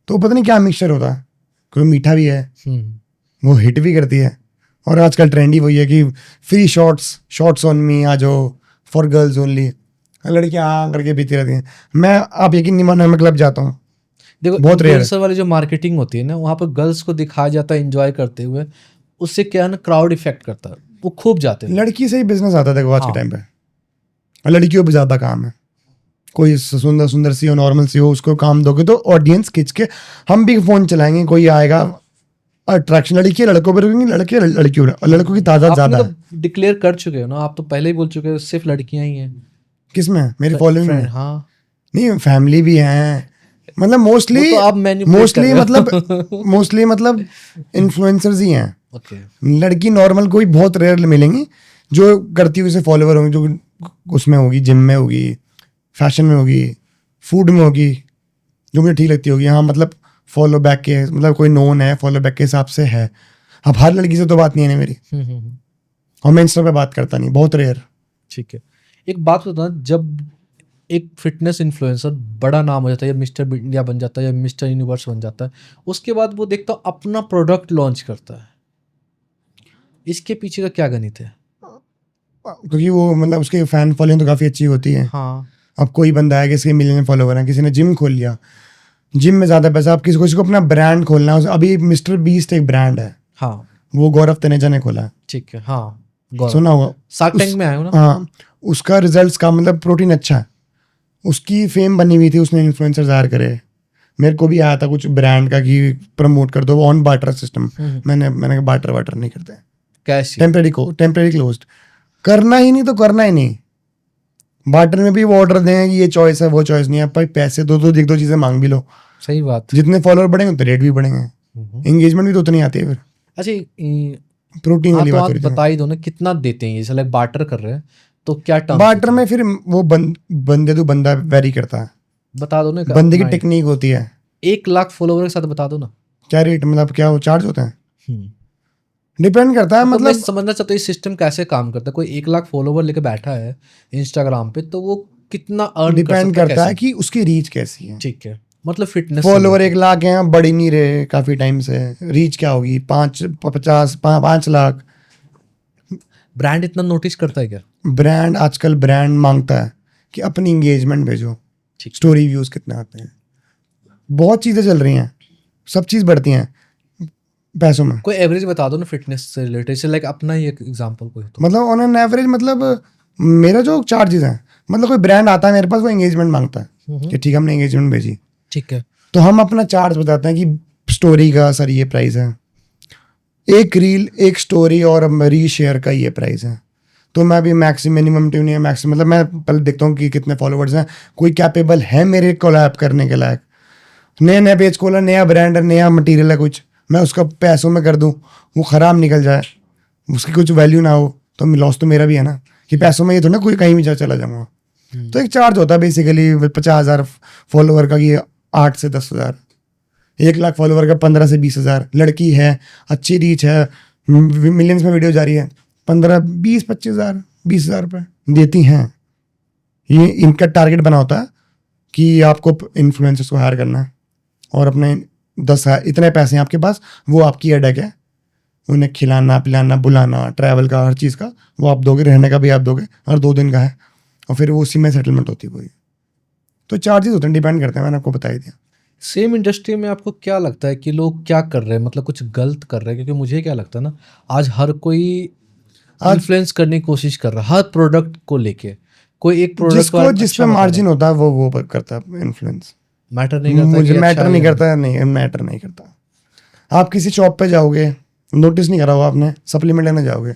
तो पता नहीं क्या मिक्सचर होता है, कोई मीठा भी है, वो हिट भी करती है। और आजकल ट्रेंड ही वही है कि फ्री शॉर्ट्स ऑन मी, आ जाओ फॉर गर्ल्स ओनली, लड़कियां हाँ करके पीती रहती हैं। मैं, आप यकीन नहीं मानो, मैं क्लब जाता हूँ, देखो बहुत rare है। इन्फ्लुएंसर वाली जो मार्केटिंग होती है ना, वहाँ पर गर्ल्स को दिखाया जाता है एंजॉय करते हुए, उससे क्या है ना, क्राउड इफेक्ट करता है, वो खूब जाते हैं। लड़की से ही बिजनेस आता था आज के हाँ। टाइम पे, और लड़कियों पे ज़्यादा काम है, कोई सुंदर सी हो, नॉर्मल सी हो, उसको काम दोगे तो ऑडियंस खींच के, हम भी फ़ोन चलाएंगे, कोई आएगा, अट्रैक्शन लड़की लड़कों पर रुकेंगी, लड़के लड़कियों पर, और लड़कों की तादाद आप ज़्यादा है। मतलब डिक्लेयर कर चुके हो ना, आप तो पहले ही बोल चुके हो सिर्फ लड़कियां ही हैं। किसमें? मेरी फॉलोइंग फ्रेंड, में हाँ, नहीं, फैमिली भी है, मतलब वो तो आप manipulate कर रहे हो। मोस्टली मतलब इन्फ्लुएंसर्स ही हैं। ओके, लड़की नॉर्मल कोई बहुत रेयर मिलेंगी जो करती हुई से फॉलोवर होंगे, जो उसमें होगी, जिम में होगी, फैशन में होगी, फूड में होगी, जो मुझे ठीक लगती होगी, हाँ मतलब फॉलो बैक के, मतलब कोई नोन है, फॉलो बैक के हिसाब से है। अब हर लड़की से तो बात नहीं है ना मेरी, और मैं इंस्टा पे बात करता नहीं, बहुत रेयर। ठीक है। एक बात बता, जब एक फिटनेस इन्फ्लुएंसर बड़ा नाम हो जाता है, या मिस्टर इंडिया बन जाता है, या मिस्टर यूनिवर्स बन जाता है, उसके बाद वो देखता हूँ अपना प्रोडक्ट लॉन्च करता है, इसके पीछे का क्या गणित है? क्योंकि वो मतलब उसके फैन फॉलोइंग तो काफ़ी अच्छी होती है। हाँ, अब कोई बंदा है, किसी के मिलियन फॉलोवर हैं, किसी ने जिम खोल लिया, जिम में ज़्यादा पैसा, आप किसी को अपना ब्रांड खोलना है, अभी मिस्टर बीस्ट एक ब्रांड है, हाँ, वो गौरव तनेजा ने खोला है, ठीक है, हाँ, गौरव सुना होगा, शार्क टैंक में आए हो ना? हाँ, उसका रिजल्ट्स का मतलब प्रोटीन अच्छा है, उसकी फेम बनी हुई थी, उसने इन्फ्लुएंसर हायर करे, मेरे को भी आया था कुछ ब्रांड का कि प्रमोट कर दो, ऑन बार्टर सिस्टम, मैंने कहा बार्टर वाटर नहीं करते, कैश टेम्परेरी क्लोज्ड, करना ही नहीं तो करना ही नहीं, बार्टर में भी वो ऑर्डर दें कि ये चॉइस है, वो चॉइस नहीं है, भाई पैसे दो एक दो चीज़ें मांग भी लो, सही बात। जितने फॉलोअर बढ़ेंगे उतने रेट भी बढ़ेंगे, एंगेजमेंट भी तो उतनी आती है फिर। अच्छा, प्रोटीन हाँ, वाली तो बात आप हो रही बता ही दो ना कितना देते हैं ये, जैसे बार्टर कर रहे हैं तो क्या है, टर्म बार्टर में फिर वो बंदे तो बंदा वेरी करता है, बता दो ना, बंदे की टेक्निक होती है। 1 लाख फॉलोवर के साथ बता दो ना। क्या रेट, मतलब क्या वो चार्ज होता है, डिपेंड करता है, तो मैं मतलब समझना चाहता हूँ ये सिस्टम कैसे काम करता है। कोई 1 लाख फॉलोवर लेके बैठा है इंस्टाग्राम पे, तो वो कितना अर्न कर डिपेंड सकता है करता है कैसे? कि उसकी रीच कैसी है। ठीक है, मतलब फिटनेस फॉलोवर 1 लाख हैं, बढ़ ही नहीं रहे काफी टाइम से, रीच क्या होगी 5 लाख। ब्रांड इतना नोटिस करता है क्या? ब्रांड आजकल ब्रांड मांगता है कि अपनी इंगेजमेंट भेजो, ठीक। स्टोरी व्यूज कितने आते हैं, बहुत चीजें चल रही हैं, सब चीज बढ़ती हैं पैसों में। कोई एवरेज बता दो ना फिटनेस से रिलेटेड, से लाइक अपना ही एक एग्जांपल कोई तो। मतलब ऑन एन एवरेज, मतलब मेरा जो चार्जेस हैं, मतलब कोई ब्रांड आता है मेरे पास, वो एंगेजमेंट मांगता है कि ठीक है हमने एंगेजमेंट भेजी, ठीक है। तो हम अपना चार्ज बताते हैं कि स्टोरी का सर ये प्राइस है, एक रील एक स्टोरी और री शेयर का ये प्राइस है। तो मैं भी मिनिमम ट्यून है मैक्सिमम, मतलब मैं पहले देखता हूँ कि कितने फॉलोवर्स हैं, कोई कैपेबल है मेरे कोलैब करने के लायक। नया पेज खोला, नया ब्रांड है, नया मटेरियल है, कुछ मैं उसका पैसों में कर दूँ, वो ख़राब निकल जाए, उसकी कुछ वैल्यू ना हो, तो लॉस तो मेरा भी है ना, कि पैसों में ये तो ना कोई कहीं भी चला जाऊँगा। तो एक चार्ज होता है बेसिकली 50,000 फॉलोवर का, कि 8 से 10,000, 1 लाख फॉलोवर का 15 से 20,000। लड़की है, अच्छी रीच है, मिलियंस में वीडियो जा रही है, 15-20-25,000 20,000 रुपये देती हैं। ये इनका टारगेट बना होता है कि आपको इन्फ्लुएंसर्स को हायर करना है, और अपने 10,000 इतने पैसे हैं आपके पास, वो आपकी हेडेक है, उन्हें खिलाना पिलाना बुलाना ट्रैवल का हर चीज़ का वो आप दोगे, रहने का भी आप दोगे, और 2 दिन का है, और फिर वो उसी में सेटलमेंट होती है पूरी। तो चार्जेस होते हैं, डिपेंड करते हैं, मैंने आपको बता ही दिया। सेम इंडस्ट्री में आपको क्या लगता है कि लोग क्या कर रहे हैं, मतलब कुछ गलत कर रहे हैं? क्योंकि मुझे क्या लगता है ना, आज हर कोई इन्फ्लुएंस करने की कोशिश कर रहा है हर प्रोडक्ट को लेके। कोई एक प्रोडक्ट जिसको जिस पे मार्जिन होता है वो करता है इन्फ्लुएंस। मैटर नहीं करता, मुझे कि मैटर अच्छा नहीं है या करता, नहीं मैटर नहीं करता। आप किसी शॉप पे जाओगे, नोटिस नहीं करा होगा आपने, सप्लीमेंट लेने जाओगे,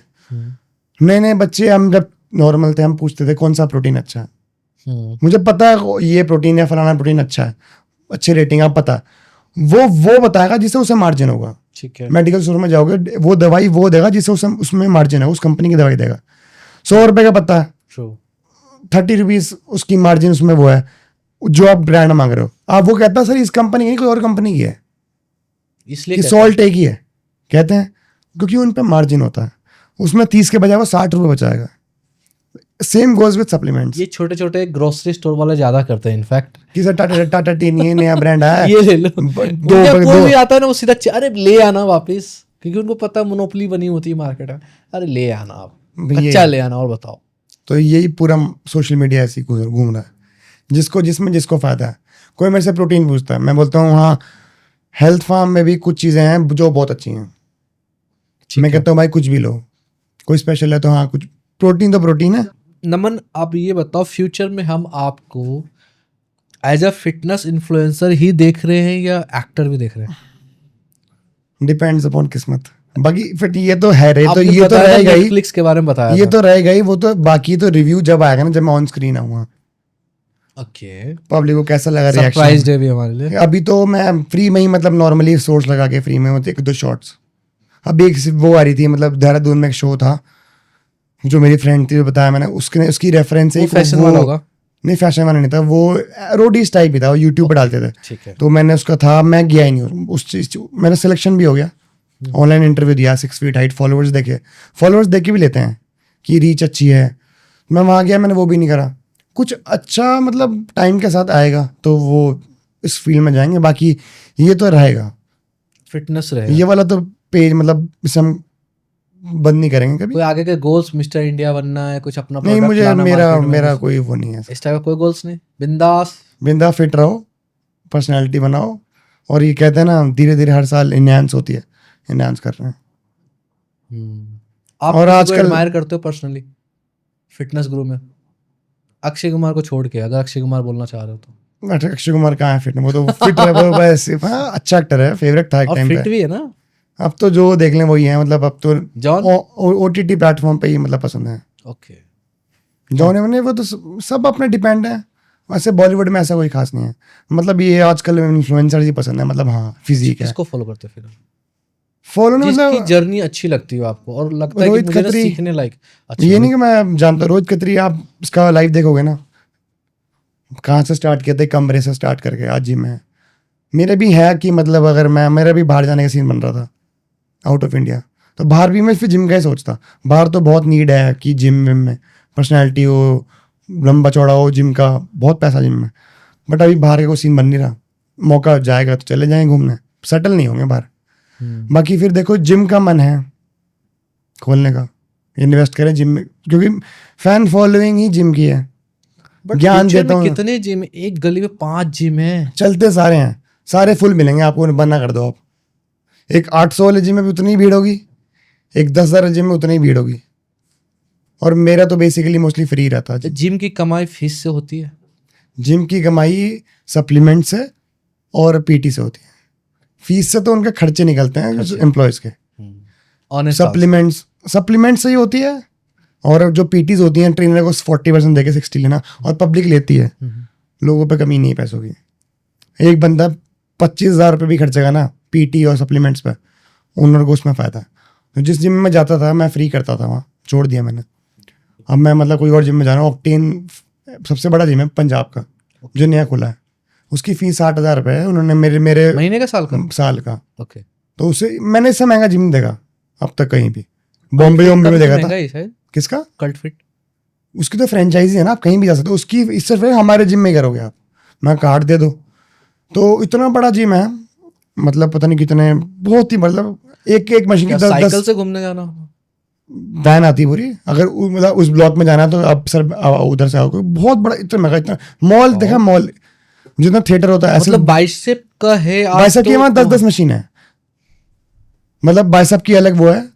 नए नए बच्चे, हम जब नॉर्मल थे हम पूछते थे कौन सा प्रोटीन अच्छा है, मुझे पता है ये प्रोटीन या फलाना प्रोटीन अच्छा है, अच्छी रेटिंग आप पता है, वो बताएगा जिससे उसे मार्जिन होगा। ठीक है। मेडिकल स्टोर में जाओगे, वो दवाई वो देगा जिससे उसमें मार्जिन है, उस कंपनी की दवाई देगा। 100 रुपए का पता है, ट्रू। 30 रुपीज उसकी मार्जिन उसमें वो है, जो आप ब्रांड मांग रहे हो। आप वो कहता है सर इस कंपनी की नहीं, कोई और कंपनी की है, इसलिए कि सॉल्ट एक ही है, कहते हैं क्योंकि उन पे मार्जिन होता है, उसमें 30 के बजाय वो 60 रुपए बचाएगा। Same goes with supplements. ये छोटे छोटे ग्रोसरी स्टोर वाले ज्यादा करते हैं इनफैक्ट। कि सर टाटा टी नहीं है, नया ब्रांड आया है, ये ले लो, दो कोई भी आता है ना वो सीधा अरे ले आना वापस, क्योंकि उनको पता है मोनोपोली बनी होती है मार्केट में। अरे ले आना आप, कच्चा ले आना और बताओ। तो यही पूरा सोशल मीडिया ऐसे घूम रहा है, जिसमें जिसको फायदा है। कोई मेरे से प्रोटीन पूछता है, मैं बोलता हूँ हाँ हेल्थ फार्म में भी कुछ चीज़ें हैं जो बहुत अच्छी हैं, मैं कहता हूँ भाई कुछ भी लो, कोई स्पेशल है तो हाँ, कुछ प्रोटीन तो प्रोटीन है। नमन, आप ये बताओ फ्यूचर में हम आपको एज अ फिटनेस इन्फ्लुएंसर ही देख रहे हैं या एक्टर भी देख रहे हैं? डिपेंड्स अपॉन किस्मत। बाकी फिर ये तो है रे, तो आपने ये तो बताया रहेगा ही, नेटफ्लिक्स के बारे में बताया ये था। तो रहेगा ही, वो तो बाकी तो रिव्यू जब आएगा ना, जब मैं ऑन स्क्रीन आऊंगा, ओके, पब्लिक को कैसा लगा सरप्राइज रिएक्शन। डे भी हमारे लिए। अभी तो मैं फ्री में ही, मतलब नॉर्मली सोर्स लगा के फ्री में होते 1-2 शॉर्ट्स। अभी एक वो आ रही थी, मतलब देहरादून में एक शो था, जो मेरी फ्रेंड थी, बताया मैंने, उसकी रेफरेंस से फैशन वाला होगा? नहीं फैशन वाला नहीं था, वो रोडीज टाइप ही था, वो यूट्यूब पर डालते थे। ठीक है। तो मैंने उसका था, मैं गया ही नहीं उस चीज, मेरा सिलेक्शन भी हो गया, ऑनलाइन इंटरव्यू दिया, 6 फीट हाइट, फॉलोअर्स देख के भी लेते हैं कि रीच अच्छी है। मैं वहाँ गया, मैंने वो भी नहीं करा। कुछ अच्छा मतलब टाइम के साथ आएगा तो वो इस फील्ड में जाएंगे, बाकी ये तो रहेगा, फिटनेस रहेगा। ये वाला तो पेज मतलब इसे हम बंद नहीं करेंगे कभी। कोई आगे के गोल्स, मिस्टर इंडिया बनना है, कुछ अपना नहीं, product मुझे लाना मेरा market में, मेरा कुछ कोई वो नहीं है, इस टाइप का कोई गोल्स नहीं? बिंदास बिंदा फिट रहो, पर्सनैलिटी बनाओ, और ये कहते हैं ना धीरे धीरे हर साल इनहैंस होती है, इनहैंस कर रहे हैं। आप और किसी को आजकल- एडमायर करते हो पर्सनली फिटनेस ग्रुप में? अक्षय कुमार को छोड़ के, अगर अक्षय कुमार बोलना चाह रहे हो तो। अक्षय कुमार कहाँ है फिट, वो तो फिट है, वो बस हाँ अच्छा एक्टर है, फेवरेट था एक और टाइम फिट पे। भी है ना। अब तो जो देख लें वही है, मतलब अब तो जॉन? OTT प्लेटफॉर्म पे ही मतलब पसंद है। ओके। जॉन ने वो तो सब अपने डिपेंड है, वैसे बॉलीवुड में ऐसा कोई खास नहीं है, मतलब ये आजकल इन्फ्लुएंसर ही पसंद है, मतलब हाँ फिजिक है। किसको फॉलो करते हो फिर? फॉलो जिसकी मतलब जर्नी अच्छी लगती हो आपको और लगता है कि रोहित मुझे ना खत्री। सीखने लायक अच्छी। ये नहीं कि मैं जानता हूँ रोहित खत्री, आप उसका लाइव देखोगे ना, कहाँ से स्टार्ट किया था, कमरे से स्टार्ट करके आज जिम है। मेरे भी है कि मतलब अगर मेरा भी बाहर जाने का सीन बन रहा था आउट ऑफ इंडिया, तो बाहर भी मैं फिर जिम का ही सोचता। बाहर तो बहुत नीड है कि जिम विम में पर्सनैलिटी हो, लंबा चौड़ा हो जिम का, बहुत पैसा जिम में। बट अभी बाहर का कोई सीन बन नहीं रहा, मौका जाएगा तो चले जाएंगे घूमने, सेटल नहीं होंगे बाहर। बाकी फिर देखो जिम का मन है खोलने का, इन्वेस्ट करें जिम में, क्योंकि फैन फॉलोइंग ही जिम की है। बट ज्ञान फ्यूचर देता में हूँ, कितने जिम, एक गली में 5 जिम है। चलते सारे हैं, सारे फुल मिलेंगे आपको, बना कर दो आप। एक 800 वाले जिम में भी उतनी ही भीड़ होगी, एक 10,000 वाले जिम में उतनी ही भीड़ होगी। और मेरा तो बेसिकली मोस्टली फ्री रहता है। जिम की कमाई फीस से होती है? जिम की कमाई सप्लीमेंट से और पीटी से होती है। फीस से तो उनके खर्चे निकलते हैं एम्प्लॉयज के, सप्लीमेंट से ही होती है। और जो पीटीज होती हैं ट्रेनर को 40% देके 60 लेना, और पब्लिक लेती है। लोगों पे कमी नहीं है पैसों की। एक बंदा 25,000 रुपये भी खर्चेगा ना पीटी और सप्लीमेंट्स पे, ओनर को उसमें फ़ायदा है। तो जिस जिम में जाता था मैं फ्री करता था, वहाँ छोड़ दिया मैंने। अब मैं मतलब कोई और जिम में जा रहा हूँ। ऑक्टेन सबसे बड़ा जिम है पंजाब का, जो नया खुला है। उसकी फीस 60,000 रुपये है। उन्होंने मेरे महीने का, साल का? ओके। तो उससे मैंने इससे महंगा जिम देखा अब तक कहीं भी, बॉम्बे में देखा था। किसका? Cult fit. उसकी तो फ्रेंचाइजी है ना, आप कहीं भी जा सकते हो। उसकी इससे फिर हमारे जिम में करोगे आप, मैं कार्ड दे दो। तो इतना बड़ा जिम है, मतलब पता नहीं कितने, बहुत ही, मतलब एक मशीन की 10 साइकिल से घूमने जाना? वैन आती है पूरी। अगर मतलब उस ब्लॉक में जाना है तो आप सर उधर से आओगे। बहुत बड़ा, इतना महंगा, इतना मॉल देखा, मॉल जितना थिएटर होता है ऐसे। मतलब बाइसेप का है? बाइसेप की वहाँ 10-10 मशीन है। मतलब बाइसेप की अलग वो है,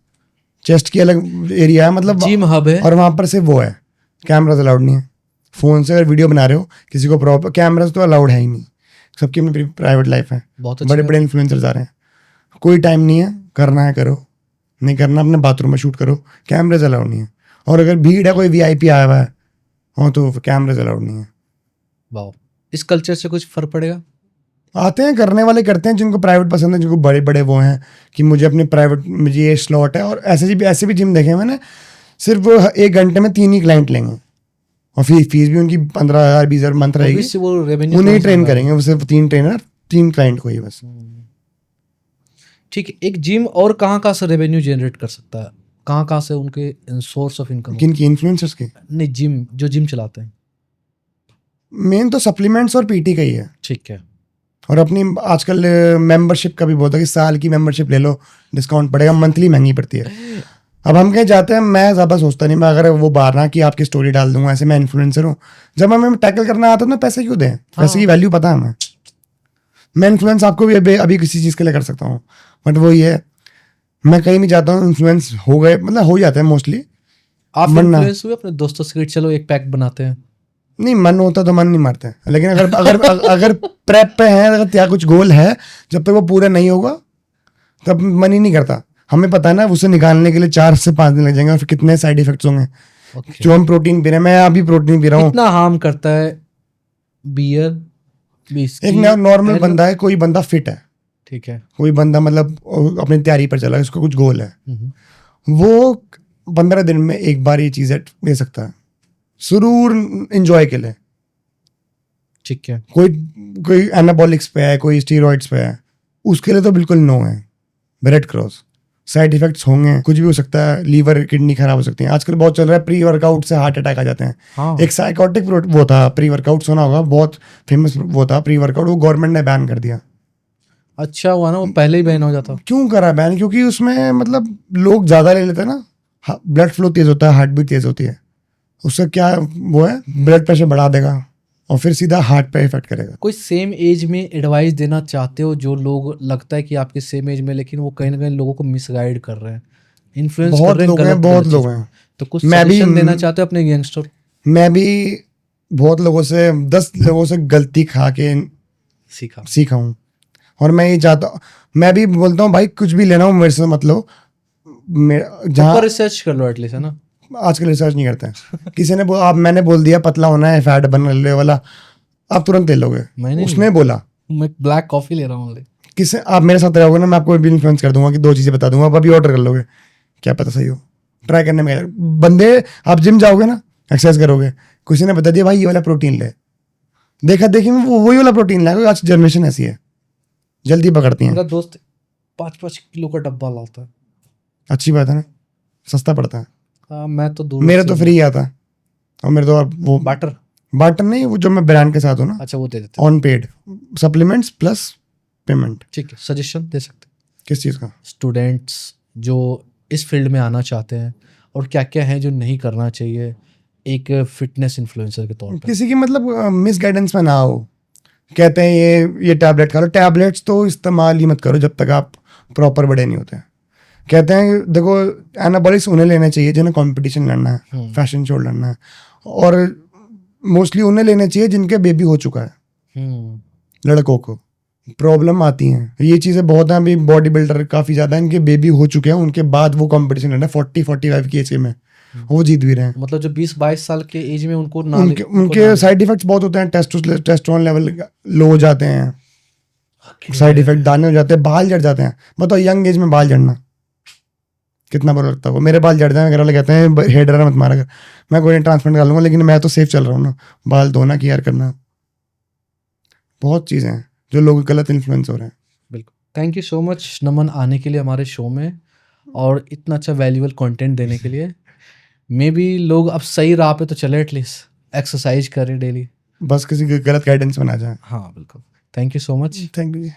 चेस्ट की अलग एरिया है, मतलब जिम हब है। और वहाँ पर से वो है, कैमराज अलाउड नहीं है। फ़ोन से अगर वीडियो बना रहे हो किसी को, प्रॉपर कैमराज तो अलाउड है ही नहीं। सबकी अपनी प्राइवेट लाइफ है। बड़े बड़े इन्फ्लुएंसर्स आ रहे हैं, कोई टाइम नहीं है, करना है करो, नहीं करना अपने बाथरूम में शूट करो। कैमरेज अलाउड नहीं है। और अगर भीड़ है, कोई वीआईपी आया हुआ है, हाँ, तो कैमरेज अलाउड नहीं है। वाह, इस कल्चर से कुछ फर्क पड़ेगा? आते हैं, करने वाले करते हैं, जिनको प्राइवेट पसंद है, जिनको बड़े बड़े वो हैं कि मुझे अपने प्राइवेट, मुझे ये स्लॉट है। और ऐसे भी जिम देखे हैं मैंने, सिर्फ वो 1 घंटे में 3 ही क्लाइंट लेंगे, और फीस भी उनकी 15,000 20,000 मंथ रहेगी। उन्हें ट्रेन करेंगे, वो सिर्फ 3 ट्रेनर 3 क्लाइंट को ही बस। ठीक है। एक जिम और कहाँ से रेवेन्यू जनरेट कर सकता है? कहाँ से उनके सोर्स ऑफ इनकम? किनकी? इन्फ्लुएंसर्स की? नहीं, जो जिम चलाते हैं। मेन तो सप्लीमेंट्स और पीटी का ही है। ठीक है। और अपनी आजकल मेंबरशिप का भी बहुत है कि साल की मेंबरशिप ले लो, डिस्काउंट पड़ेगा। मंथली महंगी पड़ती है। अब हम कहीं जाते हैं, मैं ज़्यादा सोचता नहीं, मैं अगर वो बाहर ना कि आपकी स्टोरी डाल दूंगा, ऐसे मैं इन्फ्लुएंसर हूँ। जब हमें टैकल करना आता है ना, पैसे क्यों दें? पैसे की वैल्यू पता है हमें। मैं इन्फ्लुएंस आपको भी अभी किसी चीज़ के लिए कर सकता हूँ, बट वो ये है, मैं कहीं भी जाता हूँ इन्फ्लुएंस हो गए, मतलब हो जाते हैं मोस्टली। आप इन्फ्लुएंस हुए अपने दोस्तों से, चलो एक पैक बनाते हैं? नहीं, मन होता तो मन नहीं मारते हैं, लेकिन अगर प्रेप पे है, अगर क्या कुछ गोल है, जब तक वो पूरा नहीं होगा तब मन ही नहीं करता। हमें पता है ना, उसे निकालने के लिए 4 से 5 दिन लग जाएंगे, और फिर कितने साइड इफेक्ट्स होंगे। जो हम प्रोटीन पी रहे हैं, मैं अभी प्रोटीन पी रहा हूँ। कितना हार्म करता है बियर? एक नॉर्मल बंदा है, कोई बंदा फिट है, ठीक है, कोई बंदा मतलब अपनी तैयारी पर चला है, उसको कुछ गोल है, वो 15 दिन में एक बार ये चीज़ ले सकता है, सुरूर एंजॉय के लिए। ठीक है। कोई एनाबॉलिक्स पे है, कोई स्टीरॉइड्स पे है, उसके लिए तो बिल्कुल नो है। रेड क्रॉस, साइड इफेक्ट्स होंगे, कुछ भी हो सकता है, लीवर किडनी खराब हो सकती है। आजकल बहुत चल रहा है, प्री वर्कआउट से हार्ट अटैक आ जाते हैं। हाँ। एक साइकोटिक वो था, प्री वर्कआउट, सुना होगा, बहुत फेमस वो था प्री वर्कआउट, वो गवर्नमेंट ने बैन कर दिया। अच्छा हुआ ना, वो पहले ही बैन हो जाता। क्यों करा बैन? क्योंकि उसमें मतलब लोग ज़्यादा ले लेते हैं ना, ब्लड फ्लो तेज होता है, हार्ट बीट तेज होती है, उससे क्या वो है, ब्लड प्रेशर बढ़ा देगा और फिर सीधा हार्ट पे इफेक्ट करेगा। कोई सेम एज में एडवाइस देना चाहते हो, जो लोग लगता है कि आपके सेम एज में, लेकिन वो कहीं ना कहीं लोगों को मिसगाइड कर रहे हैं, इन्फ्लुएंस कर रहे हैं, बहुत लोग हैं। तो कुछ सजेशन देना चाहते हो अपने यंगस्टर? मैं भी बहुत लोगों से, 10 लोगों से गलती खा के सीखा हूँ, और मैं ये चाहता हूँ, मैं भी बोलता हूँ भाई कुछ भी लेना हो मेरे से मत लो, जहाँ रिसर्च कर लो एटलीस्ट, है ना। आजकल रिसर्च नहीं करते हैं। किसी ने मैंने बोल दिया पतला होना है, फैट बनने वाला, आप तुरंत ले लोगे। उसने बोला मैं ब्लैक कॉफी ले रहा हूँ, किसे आप मेरे साथ रहोगे ना, मैं आपको भी इन्फ्लुएंस कर दूंगा कि 2 चीज़ें बता दूंगा, आप अभी ऑर्डर कर लोगे, क्या पता सही हो। ट्राई करने में बंदे, आप जिम जाओगे ना, एक्सरसाइज करोगे, किसी ने बता दिया भाई ये वाला प्रोटीन ले, देखा देखी में वो वही वाला प्रोटीन लाएगा। आज जनरेशन ऐसी है, जल्दी पकड़ती है। मेरा दोस्त 5-5 किलो का डब्बा लाता है। अच्छी बात है ना, सस्ता पड़ता है। मैं तो दूर मेरा तो फ्री आता, और मेरे तो और वो बाटर? बार्टर नहीं, वो जो मैं ब्रांड के साथ हूँ ना, अच्छा, वो दे देते हैं। On paid supplements plus payment. ठीक है, सजेशन दे सकते हैं किस चीज़ का? स्टूडेंट्स जो इस फील्ड में आना चाहते हैं, और क्या क्या है जो नहीं करना चाहिए एक फिटनेस इन्फ्लुएंसर के तौर पे? किसी की मतलब मिस गाइडेंस में ना हो। कहते हैं ये टैबलेट खा लो, टैबलेट्स तो इस्तेमाल ही मत करो जब तक आप प्रॉपर बड़े नहीं होते। कहते हैं देखो, एनाबॉलिक्स उन्हें लेने चाहिए जिन्हें कंपटीशन लड़ना है, फैशन शो लड़ना है, और मोस्टली उन्हें लेने चाहिए जिनके बेबी हो चुका है। लड़कों को प्रॉब्लम आती हैं, ये चीज़ें बहुत हैं। अभी बॉडी बिल्डर काफ़ी ज़्यादा हैं, इनके बेबी हो चुके हैं, उनके बाद वो कंपटीशन लड़ रहे हैं 40-45 की एज में, वो जीत भी रहे हैं। मतलब जो 20-22 साल के एज में उनको ना उनके साइड इफेक्ट्स बहुत होते हैं, टेस्टोस्टेरोन लेवल लो हो जाते हैं, साइड इफेक्ट दाने हो जाते हैं, बाल झड़ जाते हैं। बताओ यंग एज में बाल झड़ना कितना बुरा लगता है। मेरे बाल झड़ जाए, घर वाले कहते हैं हेयर ड्रायर मत मारा कर, मैं कोई ट्रांसप्लांट कर लूंगा, लेकिन मैं तो सेफ चल रहा हूँ ना। बाल धोना, केयर करना, बहुत चीज़ें हैं जो लोग गलत इन्फ्लुएंस हो रहे हैं। बिल्कुल। थैंक यू सो मच नमन आने के लिए हमारे शो में, और इतना अच्छा वैल्यूएबल कंटेंट देने के लिए। मे बी लोग अब सही राह पे तो चले, एटलीस्ट एक्सरसाइज करें डेली। बस किसी की गलत गाइडेंस में ना जाए। हाँ बिल्कुल। Thank you so much. Thank you.